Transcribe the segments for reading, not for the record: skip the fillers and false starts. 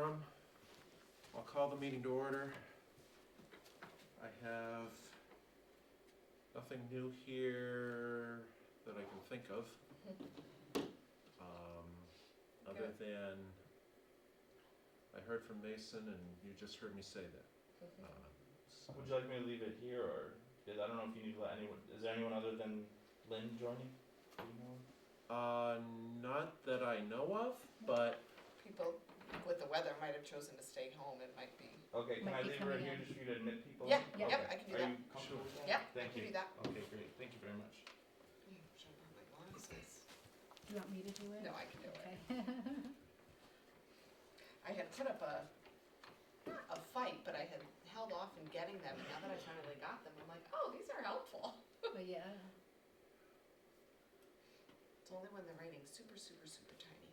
quorum. I'll call the meeting to order. I have nothing new here that I can think of. Other than I heard from Mason and you just heard me say that. So- Would you like me to leave it here, or, I don't know if you need to let anyone, is there anyone other than Lynn joining? Do you know? Not that I know of, but People with the weather might have chosen to stay home, it might be. Okay, can Might I be leave her coming here in. just for you to admit people? Yeah, Okay. yep, I can do Are that. you comfortable with that? Yep, I Thank can you. do that. Okay, great, thank you very much. Yeah, should I bring my glasses? Do you want me to do it? No, I can do it. Okay. I had put up a fight, but I had held off in getting them, and now that I finally got them, I'm like, oh, these are helpful. But yeah, It's only when they're writing super, super, super tiny.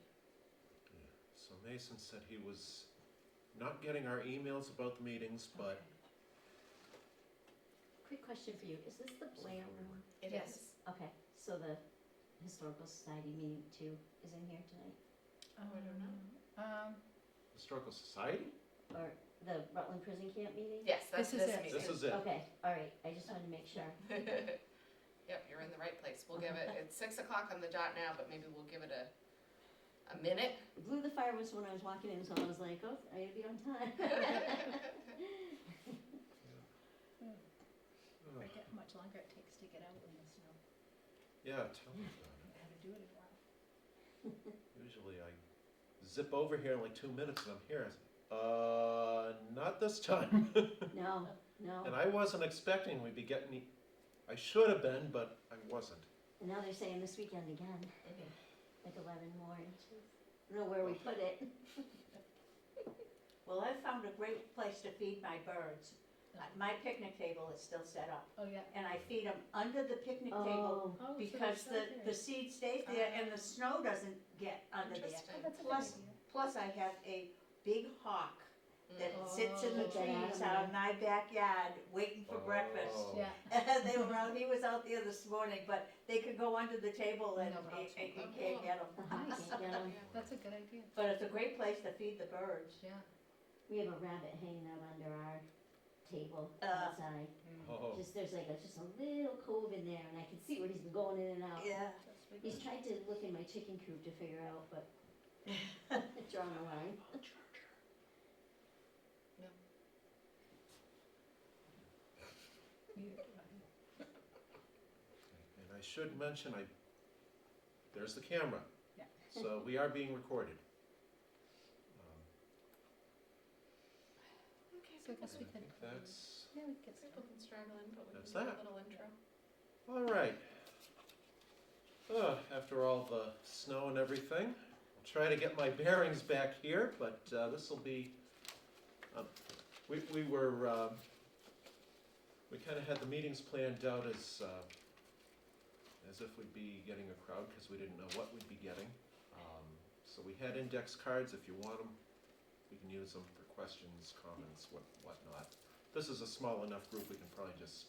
so Mason said he was not getting our emails about the meetings, but Quick question for you, is this the Blair room? It Yes. is. Okay, so the Historical Society meeting too is in here tonight? Oh, I don't know. Historical Society? Or the Rutland Prison Camp meeting? Yes, that's This is this it. meeting. This is it. Okay, all right, I just wanted to make sure. Yep, you're in the right place. We'll give it, it's 6 o'clock on the dot now, but maybe we'll give it a minute. Blew the fireworks when I was walking in, so I was like, oh, I gotta be on time. forget how much longer it takes to get out in the snow. Yeah, tell me about I haven't had to do it in a while. it. Usually I zip over here in like 2 minutes and I'm here. Not this time. No, no, And I wasn't expecting we'd be getting, I should have been, but I wasn't. and now they're saying this weekend again, like 11 more inches. I don't know where we put it. Well, I found a great place to feed my birds. My picnic table is still set up, Oh, yeah. and I feed them under the picnic table Oh, Oh, so because it's out the there. seed stays there and the snow doesn't get under there. Interesting. Oh, that's a good Plus, idea. plus I have a big hawk that Mm. sits in the Oh. trees out in my backyard waiting for breakfast. Oh. Yeah, They were out, he was out there this morning, but they could go under the table and No you problem. can't get them. nice, yeah. that's a good idea. But it's a great place to feed the birds. Yeah. We have a rabbit hanging out under our table Uh. outside. Oh, Just, there's like just a little cove in there, and I can see where he's been going in and out. Yeah. That's big. He's tried to look in my chicken coop to figure out, but drawing a line. No. and I should mention, there's the camera. Yeah. So we are being recorded. Okay, So I guess we I could. think that's, Yeah, we could get people started. can straggle in, but we That's can do that. a little intro. all right. After all the snow and everything, I'll try to get my bearings back here, but this will be, we kind of had the meetings planned out as if we'd be getting a crowd, because we didn't know what we'd be getting. So we had index cards. If you want them, we can use them for questions, comments, whatnot. This is a small enough group, we can probably just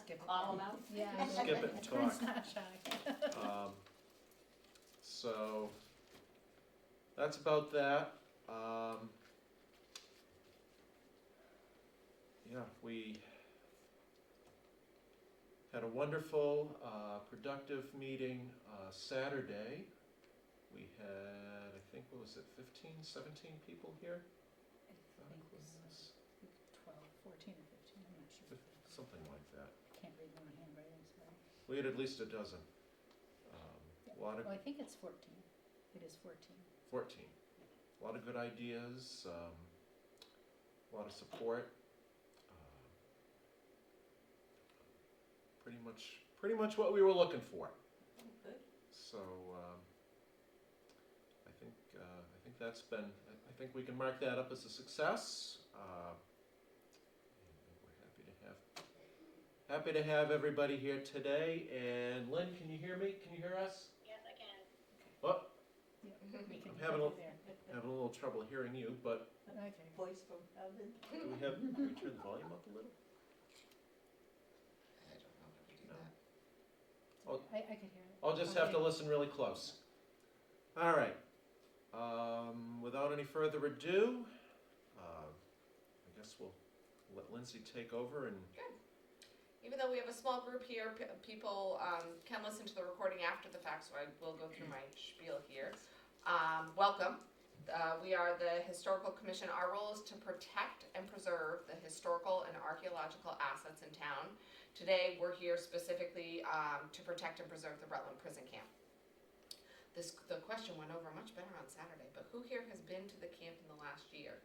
Skip it. Call them out. Yeah. skip it and talk. It's not shy. So that's about that. Yeah, we had a wonderful, productive meeting Saturday. We had, I think, what was it, 15, 17 people here? I think it was 12, 14 or 15, I'm not sure. Something like that. Can't read my own handwriting, sorry. We had at least a dozen. A lot of, Oh, I think it's 14. It is 14. 14. A lot of good ideas, a lot of support. Pretty much what we were looking for. Good. So I think that's been. I think we can mark that up as a success. We're happy to have everybody here today. And Lynn, can you hear me? Can you hear us? Yes, I can. Oh, Yeah, we can I'm having put a- it there. having a little trouble hearing you, but Okay. Voice from heaven. do we turn the volume up a little? I don't know how to do No. that. I could hear it. I'll just have to Okay. listen really close. All right. Without any further ado, I guess we'll let Lindsay take over and Even though we have a small group here, people can listen to the recording after the fact, so I will go through my spiel here. Welcome. We are the Historical Commission. Our role is to protect and preserve the historical and archaeological assets in town. Today, we're here specifically to protect and preserve the Rutland Prison Camp. The question went over much better on Saturday, but who here has been to the camp in the last year?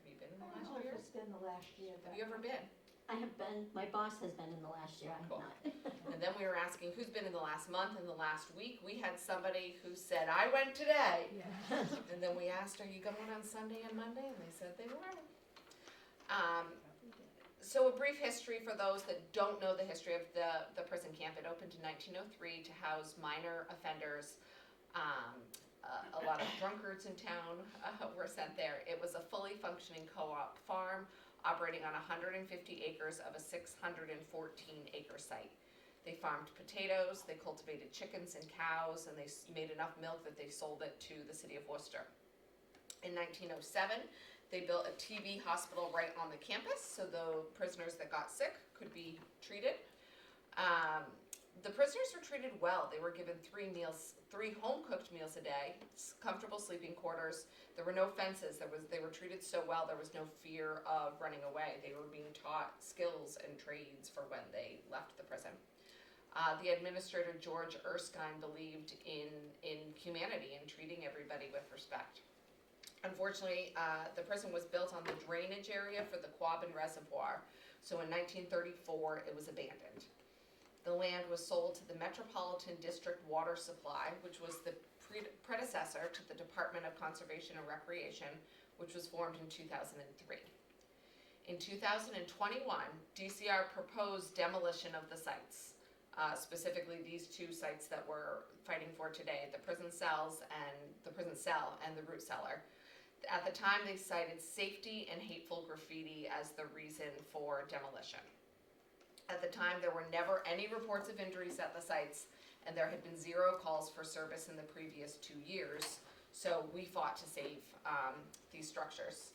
Have you been in the I last don't know if year? it's been the last year, but. Have you ever been? I have been, my boss has been in the last year, I have Cool. not. And then we were asking who's been in the last month and the last week. We had somebody who said, I went today. Yeah. And then we asked, are you going on Sunday and Monday? And they said they were. So a brief history for those that don't know the history of the prison camp. It opened in 1903 to house minor offenders. A lot of drunkards in town were sent there. It was a fully functioning co-op farm operating on 150 acres of a 614 acre site. They farmed potatoes, they cultivated chickens and cows, and they made enough milk that they sold it to the city of Worcester. In 1907, they built a TB hospital right on the campus, so the prisoners that got sick could be treated. The prisoners were treated well. They were given 3 home-cooked meals a day, comfortable sleeping quarters. There were no fences. They were treated so well, there was no fear of running away. They were being taught skills and trades for when they left the prison. The administrator, George Erskine, believed in humanity and treating everybody with respect. Unfortunately, the prison was built on the drainage area for the Quabbin Reservoir, so in 1934 it was abandoned. The land was sold to the Metropolitan District Water Supply, which was the predecessor to the Department of Conservation and Recreation, which was formed in 2003. In 2021, DCR proposed demolition of the sites, specifically these 2 sites that we're fighting for today, the prison cell and the root cellar. At the time, they cited safety and hateful graffiti as the reason for demolition. At the time, there were never any reports of injuries at the sites, and there had been 0 calls for service in the previous 2 years, so we fought to save these structures.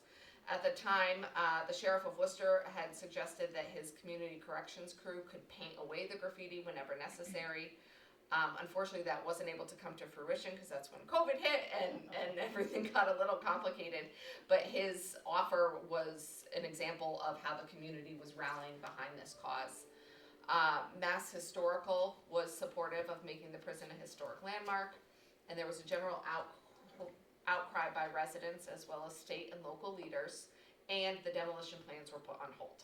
At the time, the Sheriff of Worcester had suggested that his community corrections crew could paint away the graffiti whenever necessary. Unfortunately, that wasn't able to come to fruition because that's when COVID hit and everything got a little complicated. But his offer was an example of how the community was rallying behind this cause. Mass Historical was supportive of making the prison a historic landmark, and there was a general outcry by residents as well as state and local leaders, and the demolition plans were put on hold.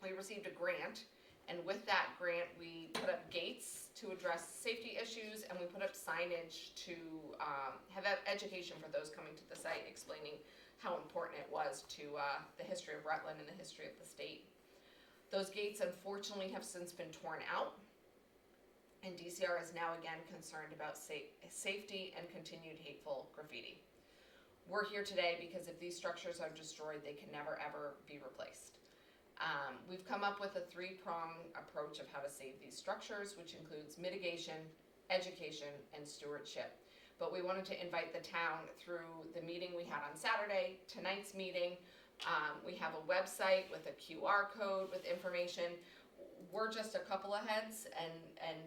We received a grant, and with that grant, we put up gates to address safety issues, and we put up signage to have education for those coming to the site, explaining how important it was to the history of Rutland and the history of the state. Those gates, unfortunately, have since been torn out, and DCR is now again concerned about safety and continued hateful graffiti. We're here today because if these structures are destroyed, they can never ever be replaced. We've come up with a 3-prong approach of how to save these structures, which includes mitigation, education, and stewardship. But we wanted to invite the town through the meeting we had on Saturday, tonight's meeting. We have a website with a QR code with information. We're just a couple of heads, and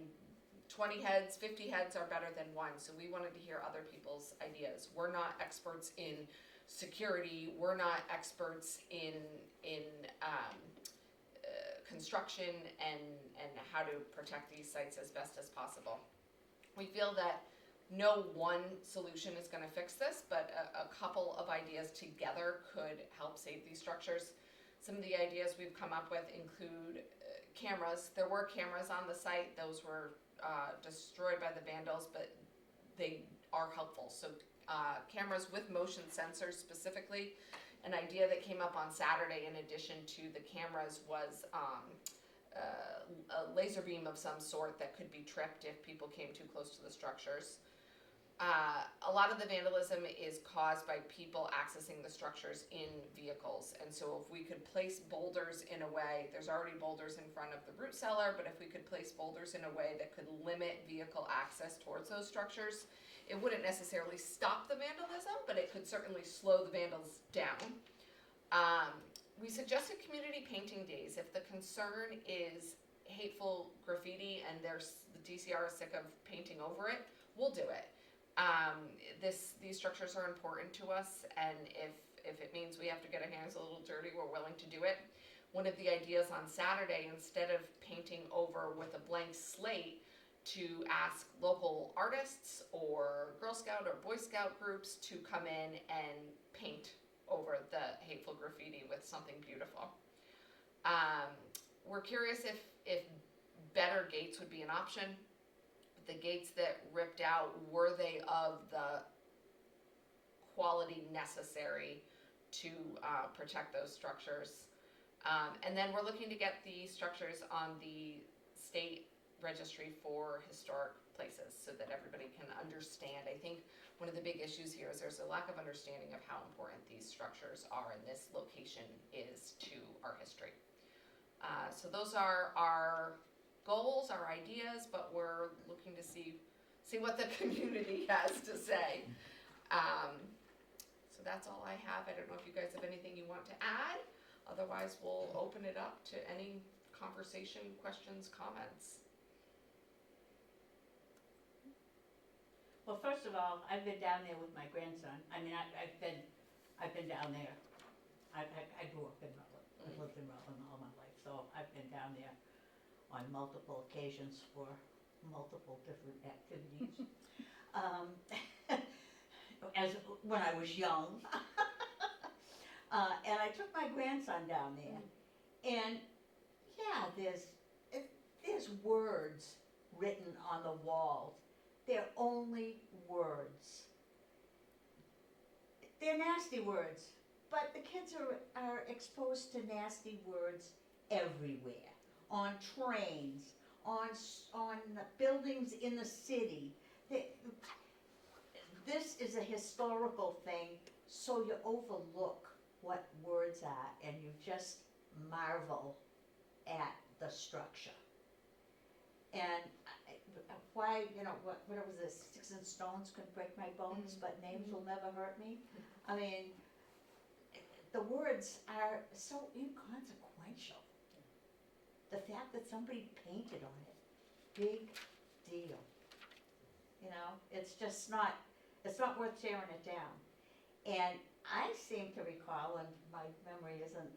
20 heads, 50 heads are better than 1, so we wanted to hear other people's ideas. We're not experts in security, we're not experts in construction and how to protect these sites as best as possible. We feel that no one solution is going to fix this, but a couple of ideas together could help save these structures. Some of the ideas we've come up with include cameras. There were cameras on the site. Those were destroyed by the vandals, but they are helpful. So cameras with motion sensors specifically. An idea that came up on Saturday in addition to the cameras was a laser beam of some sort that could be tripped if people came too close to the structures. A lot of the vandalism is caused by people accessing the structures in vehicles, and so if we could place boulders in a way, there's already boulders in front of the root cellar, but if we could place boulders in a way that could limit vehicle access towards those structures, It wouldn't necessarily stop the vandalism, but it could certainly slow the vandals down. We suggested community painting days. If the concern is hateful graffiti and the DCR is sick of painting over it, we'll do it. These structures are important to us, and if it means we have to get our hands a little dirty, we're willing to do it. One of the ideas on Saturday, instead of painting over with a blank slate, to ask local artists or Girl Scout or Boy Scout groups to come in and paint over the hateful graffiti with something beautiful. We're curious if better gates would be an option. The gates that ripped out, were they of the quality necessary to protect those structures? And then we're looking to get the structures on the state registry for historic places so that everybody can understand. I think one of the big issues here is there's a lack of understanding of how important these structures are and this location is to our history. So those are our goals, our ideas, but we're looking to see what the community has to say. So that's all I have. I don't know if you guys have anything you want to add. Otherwise, we'll open it up to any conversation, questions, comments. Well, first of all, I've been down there with my grandson. I mean, I've been down there. I grew up in Rutland. I've lived in Rutland all my life, so I've been down there on multiple occasions for multiple different activities. As when I was young, and I took my grandson down there, and yeah, there's words written on the walls. They're only words. They're nasty words, but the kids are exposed to nasty words everywhere. On trains, on buildings in the city. This is a historical thing, so you overlook what words are and you just marvel at the structure. And why, what was this, sticks and stones could break my bones, but names will never hurt me? I mean, the words are so inconsequential. The fact that somebody painted on it, big deal. It's just not, it's not worth tearing it down. And I seem to recall, and my memory isn't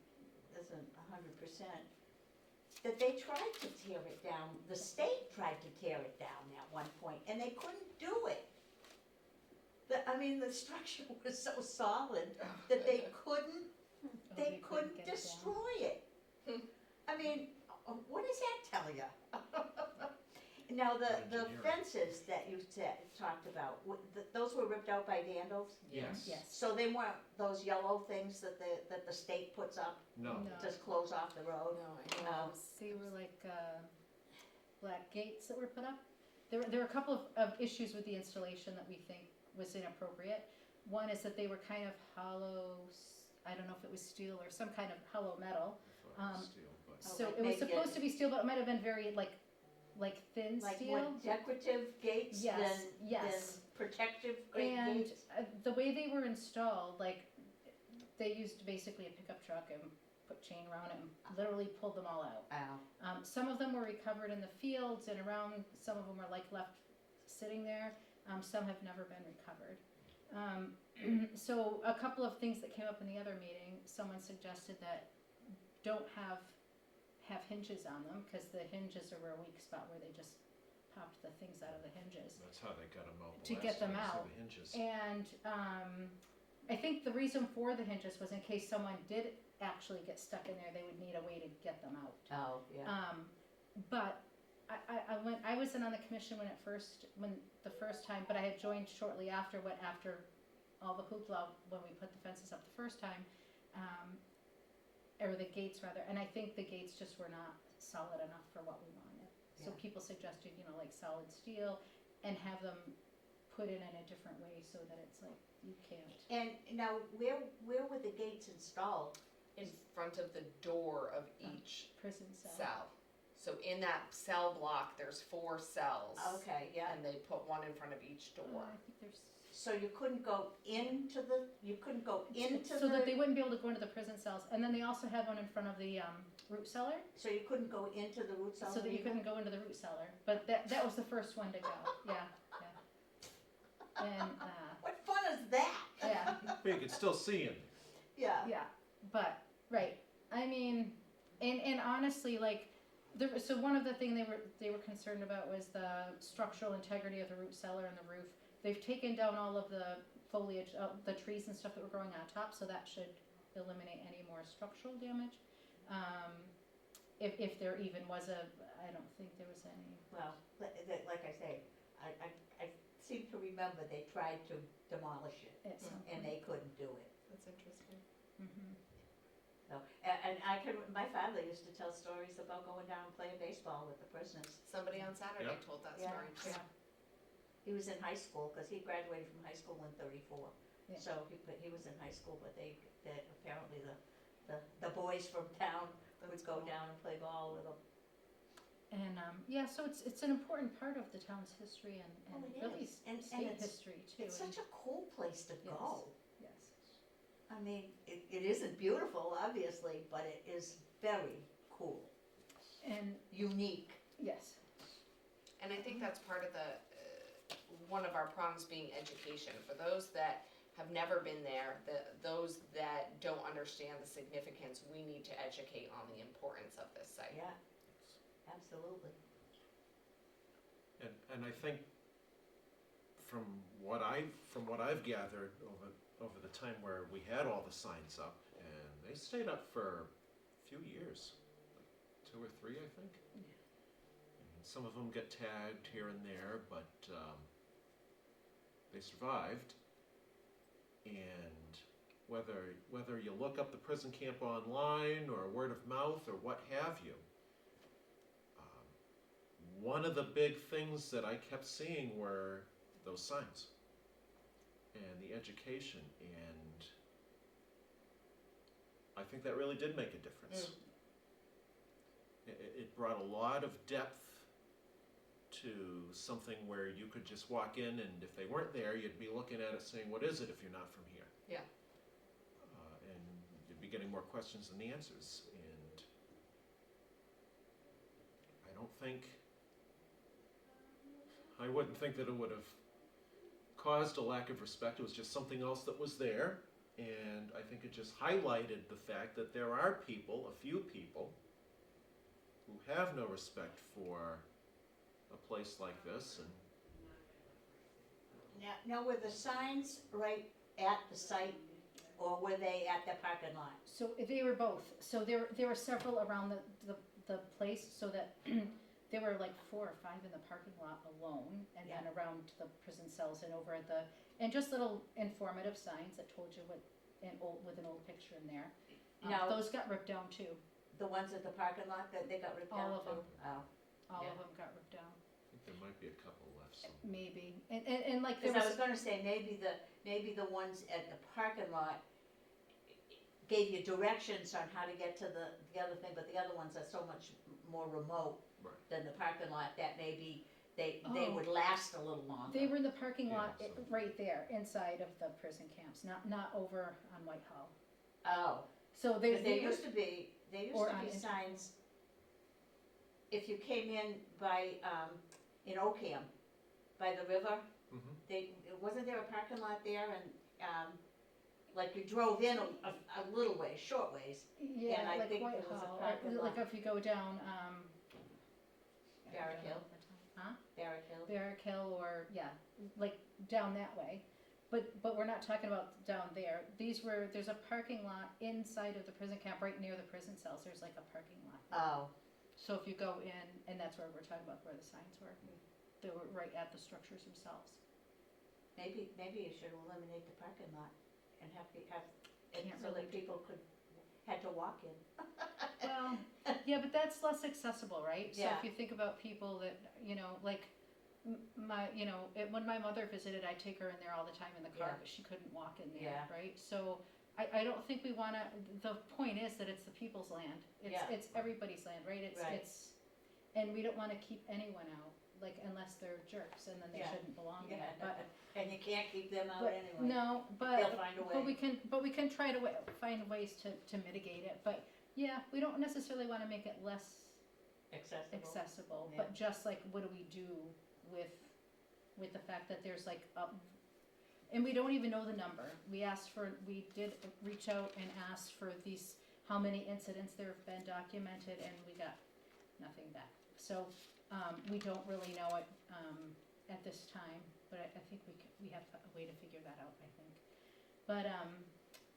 100%, that they tried to tear it down. The state tried to tear it down at one point, and they couldn't do it. The structure was so solid that they couldn't get it down. destroy it. I mean, what does that tell you? Now, the Engineering. fences that you talked about, those were ripped out by vandals? Yes. Yes. So they weren't those yellow things that the state puts up No. No. to close off the road? No, I know. They were like black gates that were put up. There were a couple of issues with the installation that we think was inappropriate. One is that they were kind of hollow, I don't know if it was steel or some kind of hollow metal. I thought it was steel, but So like it was maybe supposed to be steel, but it might have been very like thin Like steel. more decorative gates Yes, than yes. protective great And gates? the way they were installed, they used basically a pickup truck and put chain around it and literally pulled them all out. Wow. Some of them were recovered in the fields and around, some of them were left sitting there. Some have never been recovered. So a couple of things that came up in the other meeting, someone suggested that don't have hinges on them, because the hinges are a weak spot where they just popped the things out of the hinges. that's how they got them out. To get them out. The hinges. And I think the reason for the hinges was in case someone did actually get stuck in there, they would need a way to get them out. Oh, yeah. But I wasn't on the commission when the first time, but I had joined shortly after all the hoopla when we put the fences up the first time, or the gates rather, and I think the gates just were not solid enough for what we wanted. So Yeah. people suggested, like solid steel, and have them put in a different way so that it's like you can't. And now, where were the gates installed? In front of the door of each Prison cell. cell. So in that cell block, there's 4 cells. Okay, yeah, And they put one in front of each door. I think there's, so you couldn't go into the, so that they wouldn't be able to go into the prison cells, and then they also had one in front of the, root cellar, so you couldn't go into the root cellar so that you either? couldn't go into the root cellar, but that was the first one to go, yeah, yeah. And, What fun is that? yeah, But you could still see in Yeah, yeah, but, right, I mean, and honestly, like, so one of the thing they were concerned about was the structural integrity of the root cellar and the roof. They've taken down all of the foliage, the trees and stuff that were growing on top, so that should eliminate any more structural damage. If there even was I don't think there was any. well, like I say, I seem to remember they tried to demolish it, At some and point. they couldn't do it. That's interesting. Mhm. So, and my father used to tell stories about going down and playing baseball with the prisoners. Somebody on Saturday Yeah. told that Yeah. story too. Yeah. He was in high school, because he graduated from high school in '34. Yeah. So he was in high school, but apparently the boys from town would go down and play ball with them. And yeah, so it's an important part of the town's history and Oh, it really is. And state it's- history too. It's such a cool place to Yes. go. Yes. I mean, it isn't beautiful, obviously, but it is very cool, And unique. yes. And I think that's part of the, one of our prongs being education. For those that have never been there, those that don't understand the significance, we need to educate on the importance of this site. Yeah, absolutely. And I think from what I've gathered over the time where we had all the signs up, and they stayed up for a few years, like 2 or 3, I think. Yeah. And some of them get tagged here and there, but they survived. And whether you look up the prison camp online or word of mouth or what have you, one of the big things that I kept seeing were those signs and the education, and I think that really did make a difference. It brought a lot of depth to something where you could just walk in, and if they weren't there, you'd be looking at it saying, what is it if you're not from here? Yeah. And you'd be getting more questions than the answers, and I wouldn't think that it would have caused a lack of respect. It was just something else that was there, and I think it just highlighted the fact that there are people, a few people, who have no respect for a place like this. And Now were the signs right at the site, or were they at the parking lot? So they were both. So there were several around the place, so that there were like 4 or 5 in the parking lot alone, and then around the prison cells and over at and just little informative signs that told you with an old picture in there. Now- Those got ripped down too. The ones at the parking lot, that they got ripped All down of them. too? Oh. All Yeah. of them got ripped down. I think there might be a couple left somewhere. Maybe, and like there Because I was was. gonna say, maybe the ones at the parking lot gave you directions on how to get to the other thing, but the other ones are so much more remote Right. than the parking lot, that maybe they Oh. would last a little longer. They were in the parking Yeah, lot so- right there, inside of the prison camps, not over on Whitehall. Oh, So they, but there used to be Or on Inter- signs, if you came in by, in Ocam, by the river, wasn't there a parking lot there, and, like you drove in a little ways, short ways, yeah, and I like think there was a Whitehall, parking like lot. if you go down, Barrack Hill. Huh? Barrack Hill. Barrack Hill, or, yeah, like down that way. But we're not talking about down there. There's a parking lot inside of the prison camp, right near the prison cells, there's like a parking lot. Oh, So if you go in, and that's where we're talking about where the signs were, they were right at the structures themselves. maybe you should eliminate the parking lot and have it Can't so really that people had to walk in. Well, yeah, but that's less accessible, right? So Yeah. if you think about people that, like when my mother visited, I'd take her in there all the time in the car, Yeah. but she couldn't walk in there, Yeah. right? So I don't think we wanna, the point is that it's the people's land. Yeah. It's everybody's land, right? Right. and we don't wanna keep anyone out, like, unless they're jerks, and then they Yeah. shouldn't belong there, Yeah, but, and you can't keep them out but, anyway. no, They'll but, find a but we way. can try to find ways to mitigate it, but, yeah, we don't necessarily wanna make it less accessible, Yeah. but just like, what do we do with the fact that there's like, and we don't even know the number. We did reach out and ask for these, how many incidents there have been documented, and we got nothing back. So, we don't really know it, at this time, but I think we have a way to figure that out, I think. But,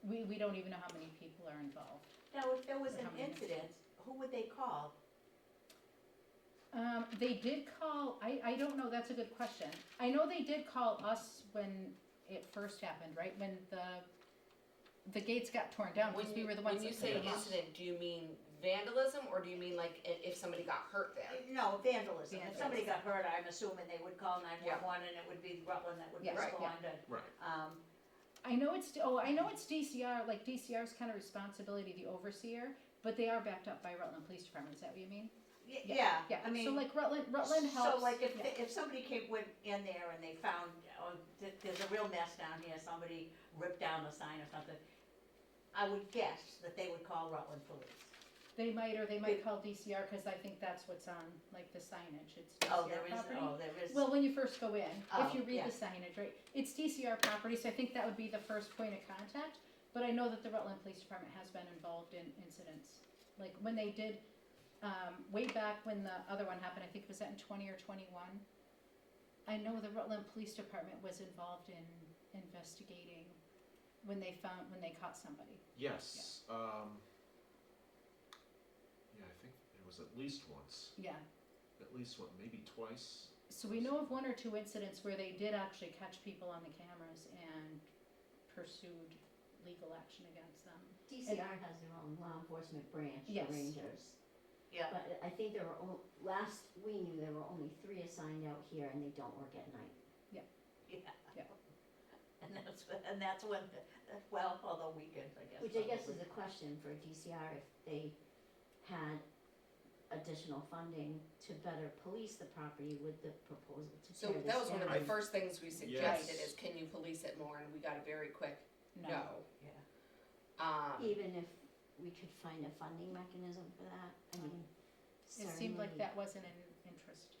we don't even know how many people are involved. Now, if there was Or an how many incident, who would they call? They did call, I don't know, that's a good question. I know they did call us when it first happened, right? When the gates got torn down, because we were the ones When you that say put them up. incident, do you mean vandalism, or do you mean like if somebody got hurt there? No, vandalism. If somebody got Vandalism. hurt, I'm assuming they would call 911 and it would be Rutland that would Yeah, right, respond and, Right. I know it's DCR, like DCR's kind of responsibility, the overseer, but they are backed up by Rutland Police Department, is that what you mean? yeah, Yeah, I mean. so like Rutland helps. So like yeah. if somebody went in there and they found, oh, there's a real mess down here, somebody ripped down a sign or something, I would guess that they would call Rutland Police. They might, or they might call DCR, because I think that's what's on, like, the signage, it's Oh, DCR property. there is. Well, when you first go in, if you Oh, read yeah. the signage, right, it's DCR property, so I think that would be the first point of contact. But I know that the Rutland Police Department has been involved in incidents, like when they did, way back when the other one happened, I think it was that in 20 or 21. I know the Rutland Police Department was involved in investigating when they caught somebody. Yes, yeah, I think it was at least once, Yeah, maybe twice. so we know of 1 or 2 incidents where they did actually catch people on the cameras and pursued legal action against them. DCR has their own law enforcement branch, the Yes. Rangers. Yeah. But I think there were, last we knew, there were only 3 assigned out here and they don't work at night. Yeah. Yeah. And that's when, well, although weekends, I guess. Which I guess probably. is a question for DCR, if they had additional funding to better police the property with the proposal to So tear this that was one of the down. first things we suggested Yes. is, can you police it more, and we got a very quick no. Yeah. Even if we could find a funding mechanism for that, I mean, It seemed like certainly- that wasn't an interest.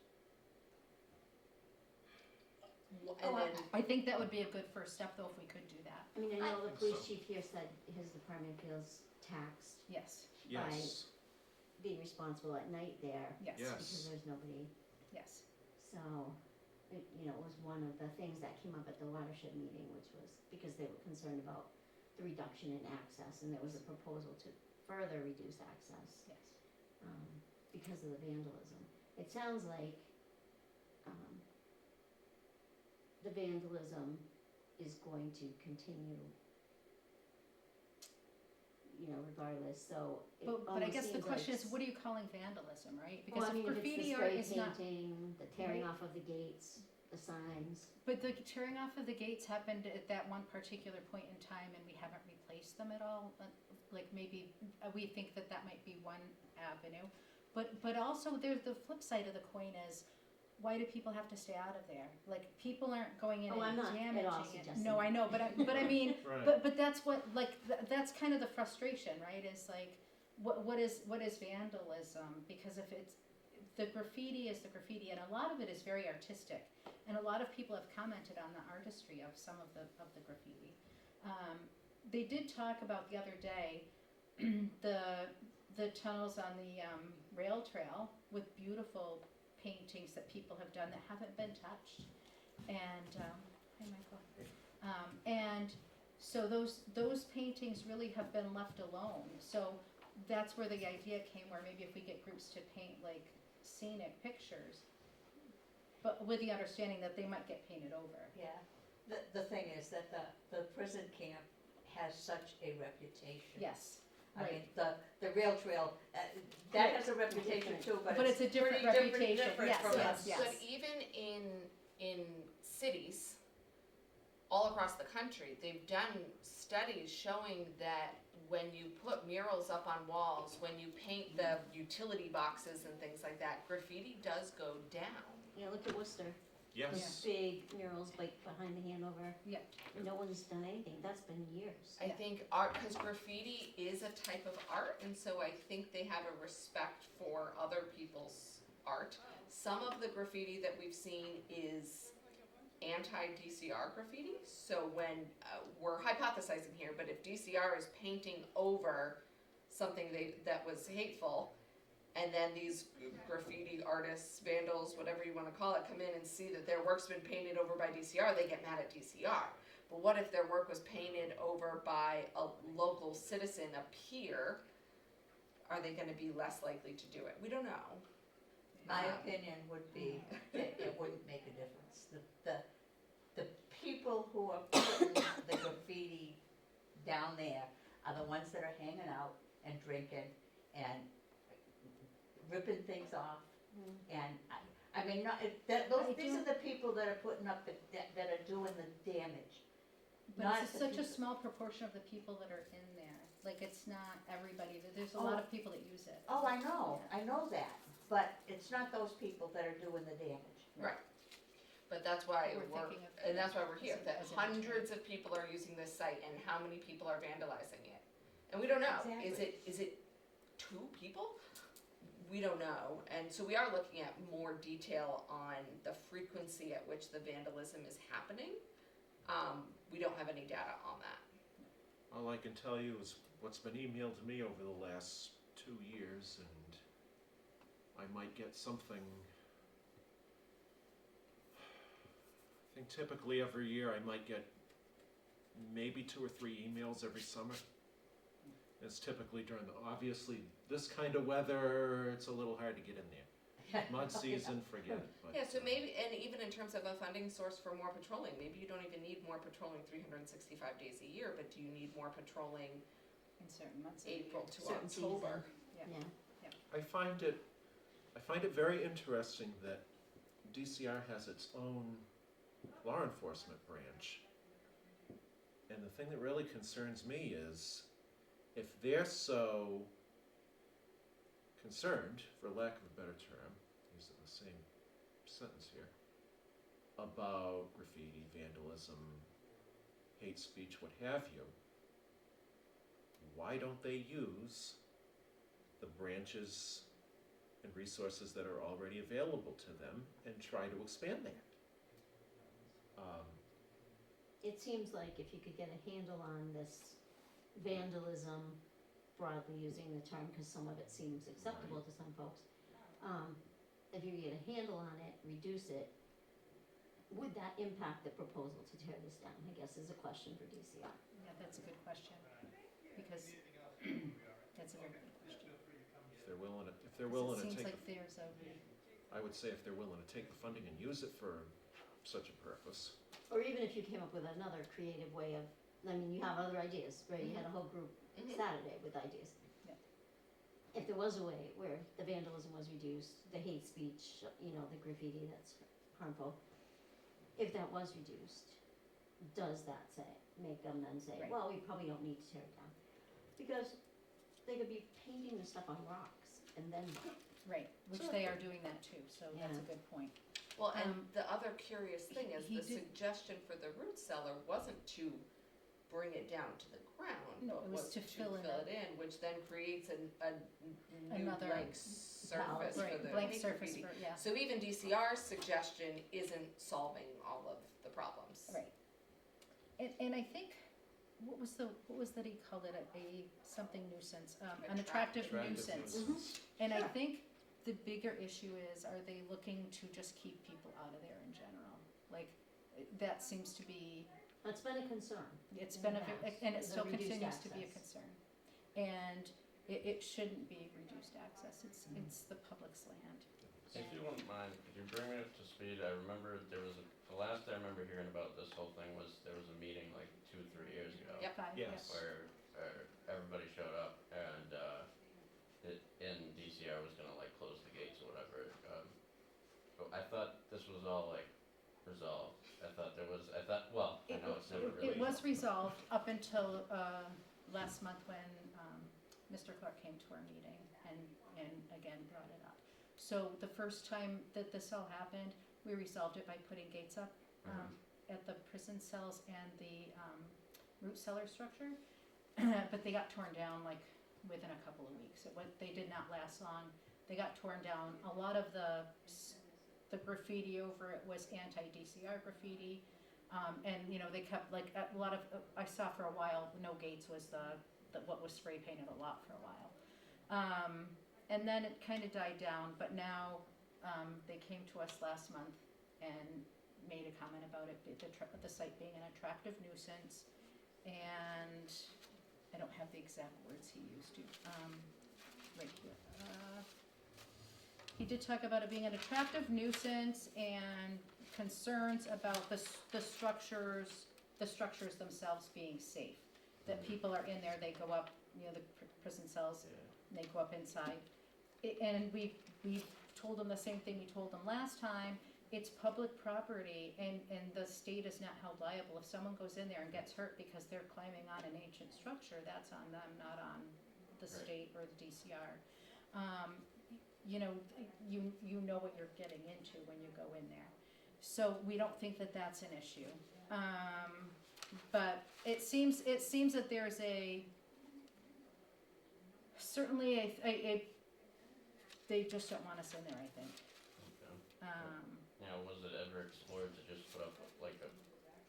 And then, I think that would be a good first step, though, if we could do that. I mean, I know the think police so. chief here said his department feels taxed Yes, Yes, being responsible at night there yes, Yes. because there's nobody, yes. so, it, was one of the things that came up at the watershed meeting, which was because they were concerned about the reduction in access, and there was a proposal to further reduce access, Yes. because of the vandalism. It sounds like, the vandalism is going to continue, regardless, so it But I almost guess the seems question like is, what are you calling vandalism, right? Well, Because I mean, if if it's graffiti the art spray is not, painting, the tearing off of the gates, the signs. but the tearing off of the gates happened at that one particular point in time, and we haven't replaced them at all. Like maybe, we think that might be one avenue. But also, there's the flip side of the coin is, why do people have to stay out of there? Like, people aren't going in Oh, I'm and not at damaging all it. suggesting No, I that. know, but I mean, right. but that's what, like, that's kind of the frustration, right? Is like, what is vandalism? Because if it's, the graffiti is the graffiti, and a lot of it is very artistic, and a lot of people have commented on the artistry of some of the graffiti. They did talk about the other day, the tunnels on the rail trail with beautiful paintings that people have done that haven't been touched, and hi Michael, and so those paintings really have been left alone. So that's where the idea came, where maybe if we get groups to paint like scenic pictures, but with the understanding that they might get painted over. Yeah, the thing is that the prison camp has such a reputation. Yes, I mean, right. the rail trail, that has a reputation too, but But it's a different pretty reputation. different Yes, from yes, us. yes. but even in cities, all across the country, they've done studies showing that when you put murals up on walls, when you paint the utility boxes and things like that, graffiti does go down. Yeah, look at Worcester, Yes. those big murals like behind the Hanover. Yeah. No one's done anything, that's been years. I think art, because graffiti is a type of art, and so I think they have a respect for other people's art. Some of the graffiti that we've seen is anti-DCR graffiti, so when, we're hypothesizing here, but if DCR is painting over something that was hateful, and then these graffiti artists, vandals, whatever you wanna call it, come in and see that their work's been painted over by DCR, they get mad at DCR. But what if their work was painted over by a local citizen, a peer? Are they gonna be less likely to do it? We don't know. My opinion would be that it wouldn't make a difference. The people who are putting the graffiti down there are the ones that are hanging out and drinking and ripping things off. And I mean, not, these are the people that are putting up that are doing the damage. But Not it's the such a people- small proportion of the people that are in there. Like, it's not everybody, there's a lot of people that use it. Oh, I know that, but it's not those people that are doing the damage. Right. But that's why We're we're, thinking of and that's why we're here, as a- that as a hundreds of people are using this site and how many people are vandalizing it. And we don't know, is it 2 people? We don't know, and so we are looking at more detail on the frequency at which the vandalism is happening. We don't have any data on that. All I can tell you is what's been emailed to me over the last 2 years, and I might get something. I think typically every year I might get maybe 2 or 3 emails every summer. It's typically during obviously this kind of weather, it's a little hard to get in there. Mud season, forget it. But, Yeah, so maybe, and even in terms of a funding source for more patrolling, maybe you don't even need more patrolling 365 days a year, but do you need more patrolling In certain months of the year. April to Certain October? Yeah, I find it very interesting that DCR has its own law enforcement branch. And the thing that really concerns me is if they're so concerned, for lack of a better term, using the same sentence here, about graffiti, vandalism, hate speech, what have you, why don't they use the branches and resources that are already available to them and try to expand that? it seems like if you could get a handle on this vandalism, broadly using the term, cause some of it seems acceptable to some folks. If you get a handle on it, reduce it, would that impact the proposal to tear this down, I guess is a question for DCR. Yeah, that's a good question, because that's a very good question. If they're willing to, 'Cause it take, seems like there's a, I would say if they're willing to take the funding and use it for such a purpose. Or even if you came up with another creative way of, I mean, you have other ideas, right, you had a whole group Mhm. Saturday with ideas. Yeah. If there was a way where the vandalism was reduced, the hate speech, you know, the graffiti that's harmful, if that was reduced, does that make them then say, Right. well, we probably don't need to tear it down? Because they could be painting the stuff on rocks and then, right, which they are doing that too, so that's a Yeah. good point. Well, and Um, the other curious thing is he the did- suggestion for the root cellar wasn't to bring it down to the ground, No, but it was was to to fill fill in it in, which then creates a new Another blank surface for Right, the blank hate surface graffiti. for, yeah, So even DCR's suggestion isn't solving all of the problems. right. And I think, what was that he called it, a something nuisance, an attractive nuisance. And I think the bigger issue is, are they looking to just keep people out of there in general? Like, that seems to be, that's been a concern. it's been and it The still reduced continues to be a access. concern. And it shouldn't be reduced access, it's the public's land. If you wouldn't mind, could you bring me up to speed? I remember the last I remember hearing about this whole thing was there was a meeting like 2 or 3 years ago. Yep. Five, Yes. Where everybody showed up and in DCR was gonna like close the gates or whatever. But I thought this was all like resolved. I thought, well, I know it's was resolved up until, last month when, Mr. Clark came to our meeting and again brought it up. So the first time that this all happened, we resolved it by putting gates up, at the prison cells and the, root cellar structure. But they got torn down like within a couple of weeks. They did not last long. They got torn down. A lot of the graffiti over it was anti-DCR graffiti. And you know, they kept like a lot of, I saw for a while, no gates was what was spray painted a lot for a while. And then it kind of died down, but now, they came to us last month and made a comment about it, the site being an attractive nuisance. And I don't have the exact words he used to, right here. He did talk about it being an attractive nuisance and concerns about the structures themselves being safe. That people are in there, they go up, you know, the prison cells, and they go up inside. And we've told them the same thing we told them last time. It's public property, and the state is not held liable. If someone goes in there and gets hurt because they're climbing on an ancient structure, that's on them, not on the state or the DCR. You know, you know what you're getting into when you go in there. So we don't think that that's an issue. But it seems that there's certainly they just don't want us in there, I think. Okay. Now, was it ever explored to just put up like a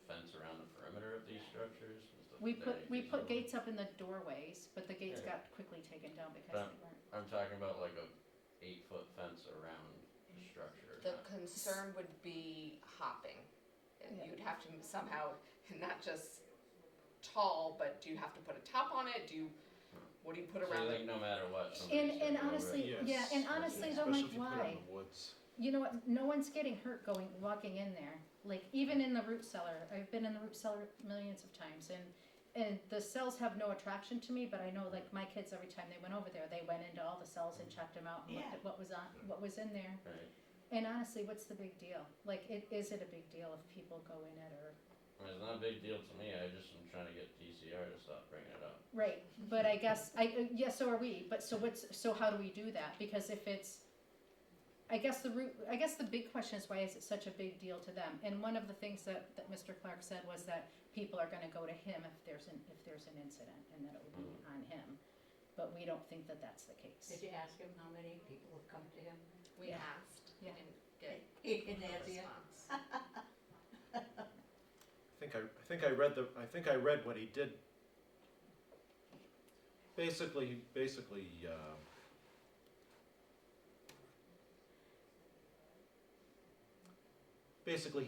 fence around the perimeter of these structures? We put gates up in the doorways, but the gates got quickly taken down because But they weren't. I'm talking about like a 8-foot fence around the structure. The concern would be hopping. And Yeah. you'd have to somehow, not just tall, but do you have to put a top on it? What do you put So around you it? think no matter what, somebody's And gonna go over it? honestly, Yes. yeah, and honestly, though, Especially like, if you put it why? in the woods. You know what? No one's getting hurt walking in there. Like even in the root cellar, I've been in the root cellar millions of times, and the cells have no attraction to me. But I know, like my kids, every time they went over there, they went into all the cells and checked them out and looked at what was in there. Right. And honestly, what's the big deal? Like, is it a big deal if people go in it or? I mean, it's not a big deal to me, I just am trying to get DCR to stop bringing it up. Right, but I guess, yeah, so are we, but so how do we do that? Because if it's, I guess the big question is, why is it such a big deal to them? And one of the things that Mr. Clark said was that people are gonna go to him if there's an incident, and that it would be on him. But we don't think that that's the case. Did you ask him how many people have come to him? We Yeah. asked, we Yeah. didn't get He didn't a answer you? response. I think I read what he did. Basically, he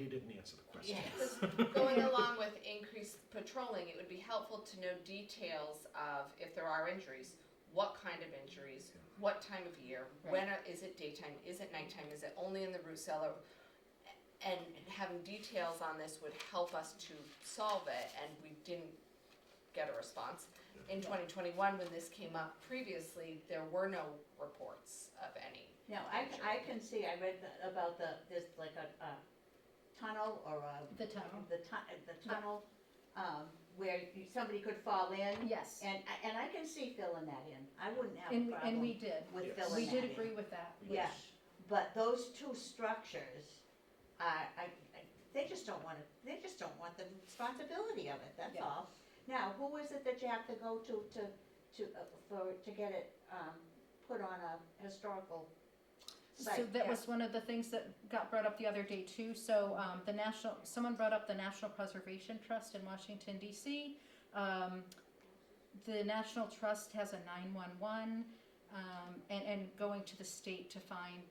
didn't answer the question. Yes. Going along with increased patrolling, it would be helpful to know details of if there are injuries, what kind of injuries, what time of year, is it daytime, is it nighttime, is it only in the root cellar? And having details on this would help us to solve it, and we didn't get a response. In 2021, when this came up previously, there were no reports of any. Now, I can see, I read about there's like a tunnel or The tunnel. the tunnel, where somebody could fall in. Yes, And I can see filling that in. I wouldn't have a and problem we did. with Yes. filling We that did in. agree with that. Yeah, but those two structures, they just don't want the responsibility of it, that's Yeah. all. Now, who is it that you have to go to get it, put on a historical site? So that Yeah. was one of the things that got brought up the other day too. So someone brought up the National Preservation Trust in Washington DC. The National Trust has a 911, and going to the state to find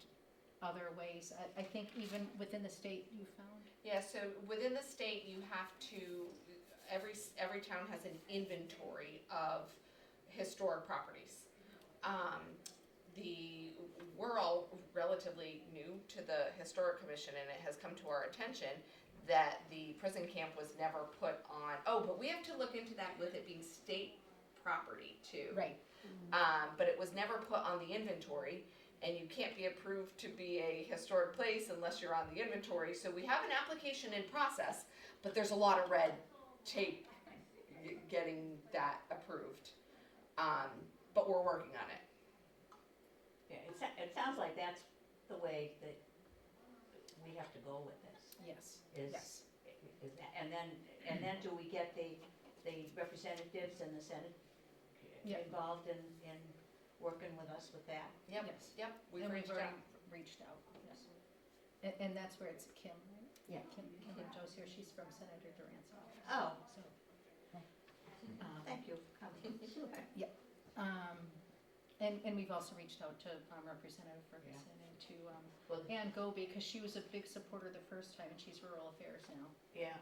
other ways. I think even within the state you found. Yeah, so within the state, you have to, every town has an inventory of historic properties. We're all relatively new to the Historic Commission, and it has come to our attention that the prison camp was never put on, but we have to look into that with it being state property too. Right. But it was never put on the inventory, and you can't be approved to be a historic place unless you're on the inventory. So we have an application in process, but there's a lot of red tape getting that approved. But we're working on it. Yeah, it sounds like that's the way that we have to go with this, Yes, is, yes. is that, and then do we get the representatives and the Senate Yeah. involved in working with us with that? Yep, Yes. yep, we've And reached we've out. already reached out, yes. And that's where it's Kim, right? Yeah. Kim Joe's here, she's from Senator Durant's office. Oh, So, thank you for coming. Sure. and we've also reached out to Representative Ferguson and to Well, Ann Goby, because she was a big supporter the first time, and she's rural affairs now. yeah,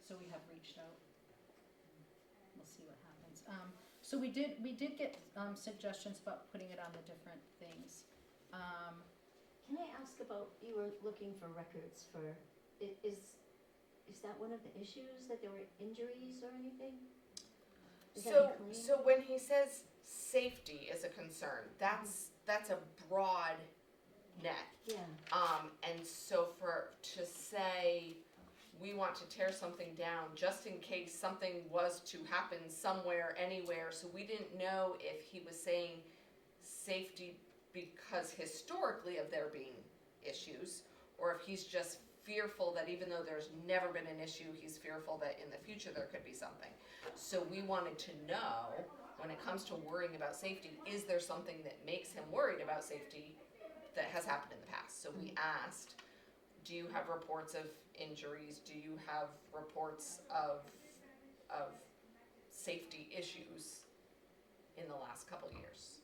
So we have reached out. We'll see what happens. So we did get suggestions about putting it on the different things. Can I ask about, you were looking for records for, is that one of the issues, that there were injuries or anything? Is that So, a claim? so when he says safety is a concern, that's a broad net. Yeah, And so to say, we want to tear something down just in case something was to happen somewhere, anywhere, so we didn't know if he was saying safety because historically of there being issues, or if he's just fearful that even though there's never been an issue, he's fearful that in the future there could be something. So we wanted to know, when it comes to worrying about safety, is there something that makes him worried about safety that has happened in the past? So we asked, do you have reports of injuries? Do you have reports of safety issues in the last couple years?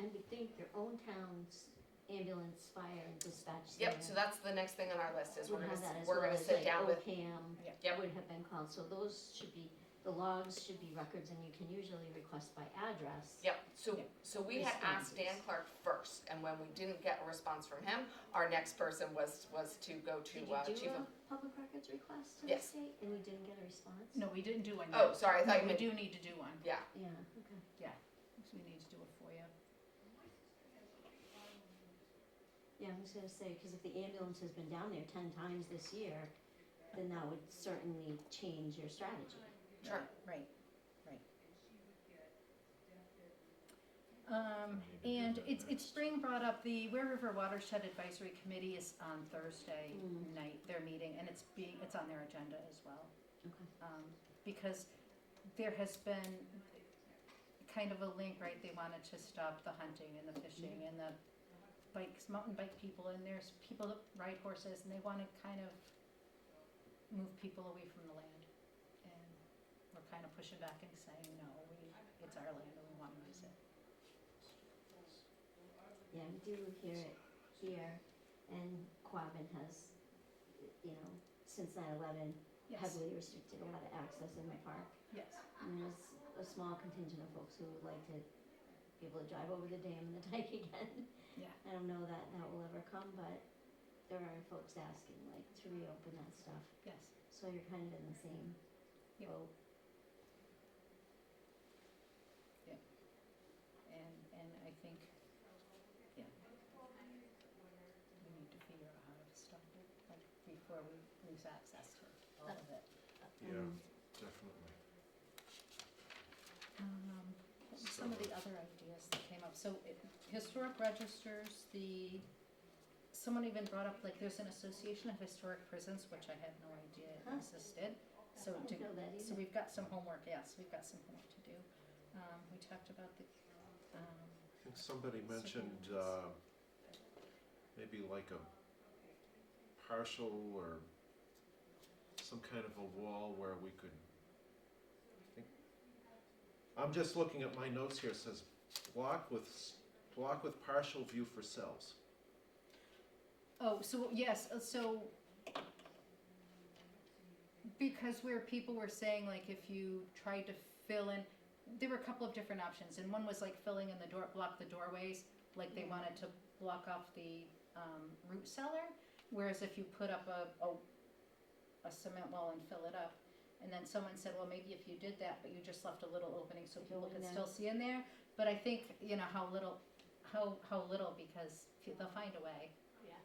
and we think their own towns, ambulance, fire, and dispatch Yep, center so that's the next thing on our list is would have that as we're well gonna as sit like down with, OCAM Yep. would have been called, so those should be, the logs should be records, and you can usually request by address. yep, so we had asked Dan Responses. Clark first, and when we didn't get a response from him, our next person was to go to, Did you Chief do of. a public records request to the Yes. state, and we didn't get a response? No, we didn't do one yet. Oh, sorry, I thought you We meant, do need to do one. yeah, Yeah, okay. So we need to do a FOIA. Yeah, I was gonna say, cause if the ambulance has been down there 10 times this year, then that would certainly change your strategy. sure. Right. And it's Spring brought up, the Ware River Watershed Advisory Committee is on Thursday night, their meeting, and it's on their agenda as well. Okay. Because there has been kind of a link, right, they wanted to stop the hunting and the fishing and the mountain bike people, and there's people that ride horses, and they wanna kind of move people away from the land. And we're kind of pushing back and saying, no, it's our land and we wanna use it. Yeah, we do hear it here, and Quabbin has, since 9/11, Yes, heavily restricted a lot of access in the park. yes, And there's a small contingent of folks who would like to be able to drive over the dam and the dike again. yeah. I don't know that will ever come, but there are folks asking, like, to reopen that stuff. Yes. So you're kind of in the same Yep. boat. And I think, yeah, we need to figure out how to stop it, like, before we lose access to all of it. Yeah, Um, definitely. What were some of the other ideas that came up? So historic registers, someone even brought up, like, there's an association of historic prisons, which I had no idea Huh. existed. So I didn't know that so either. we've got some homework, yes, we've got some homework to do. We talked about the, I think somebody mentioned, maybe like a partial or some kind of a wall where we could, I'm just looking at my notes here, it says block with partial view for cells. oh, so, yes, so, because where people were saying, like, if you tried to fill in, there were a couple of different options, and one was like filling in block the doorways, like they wanted to block off the, root cellar, whereas if you put up a cement wall and fill it up, and then someone said, well, maybe if you did that, but you just left a little opening so people Go in could there. still see in there, but I think, how little, because they'll find a way.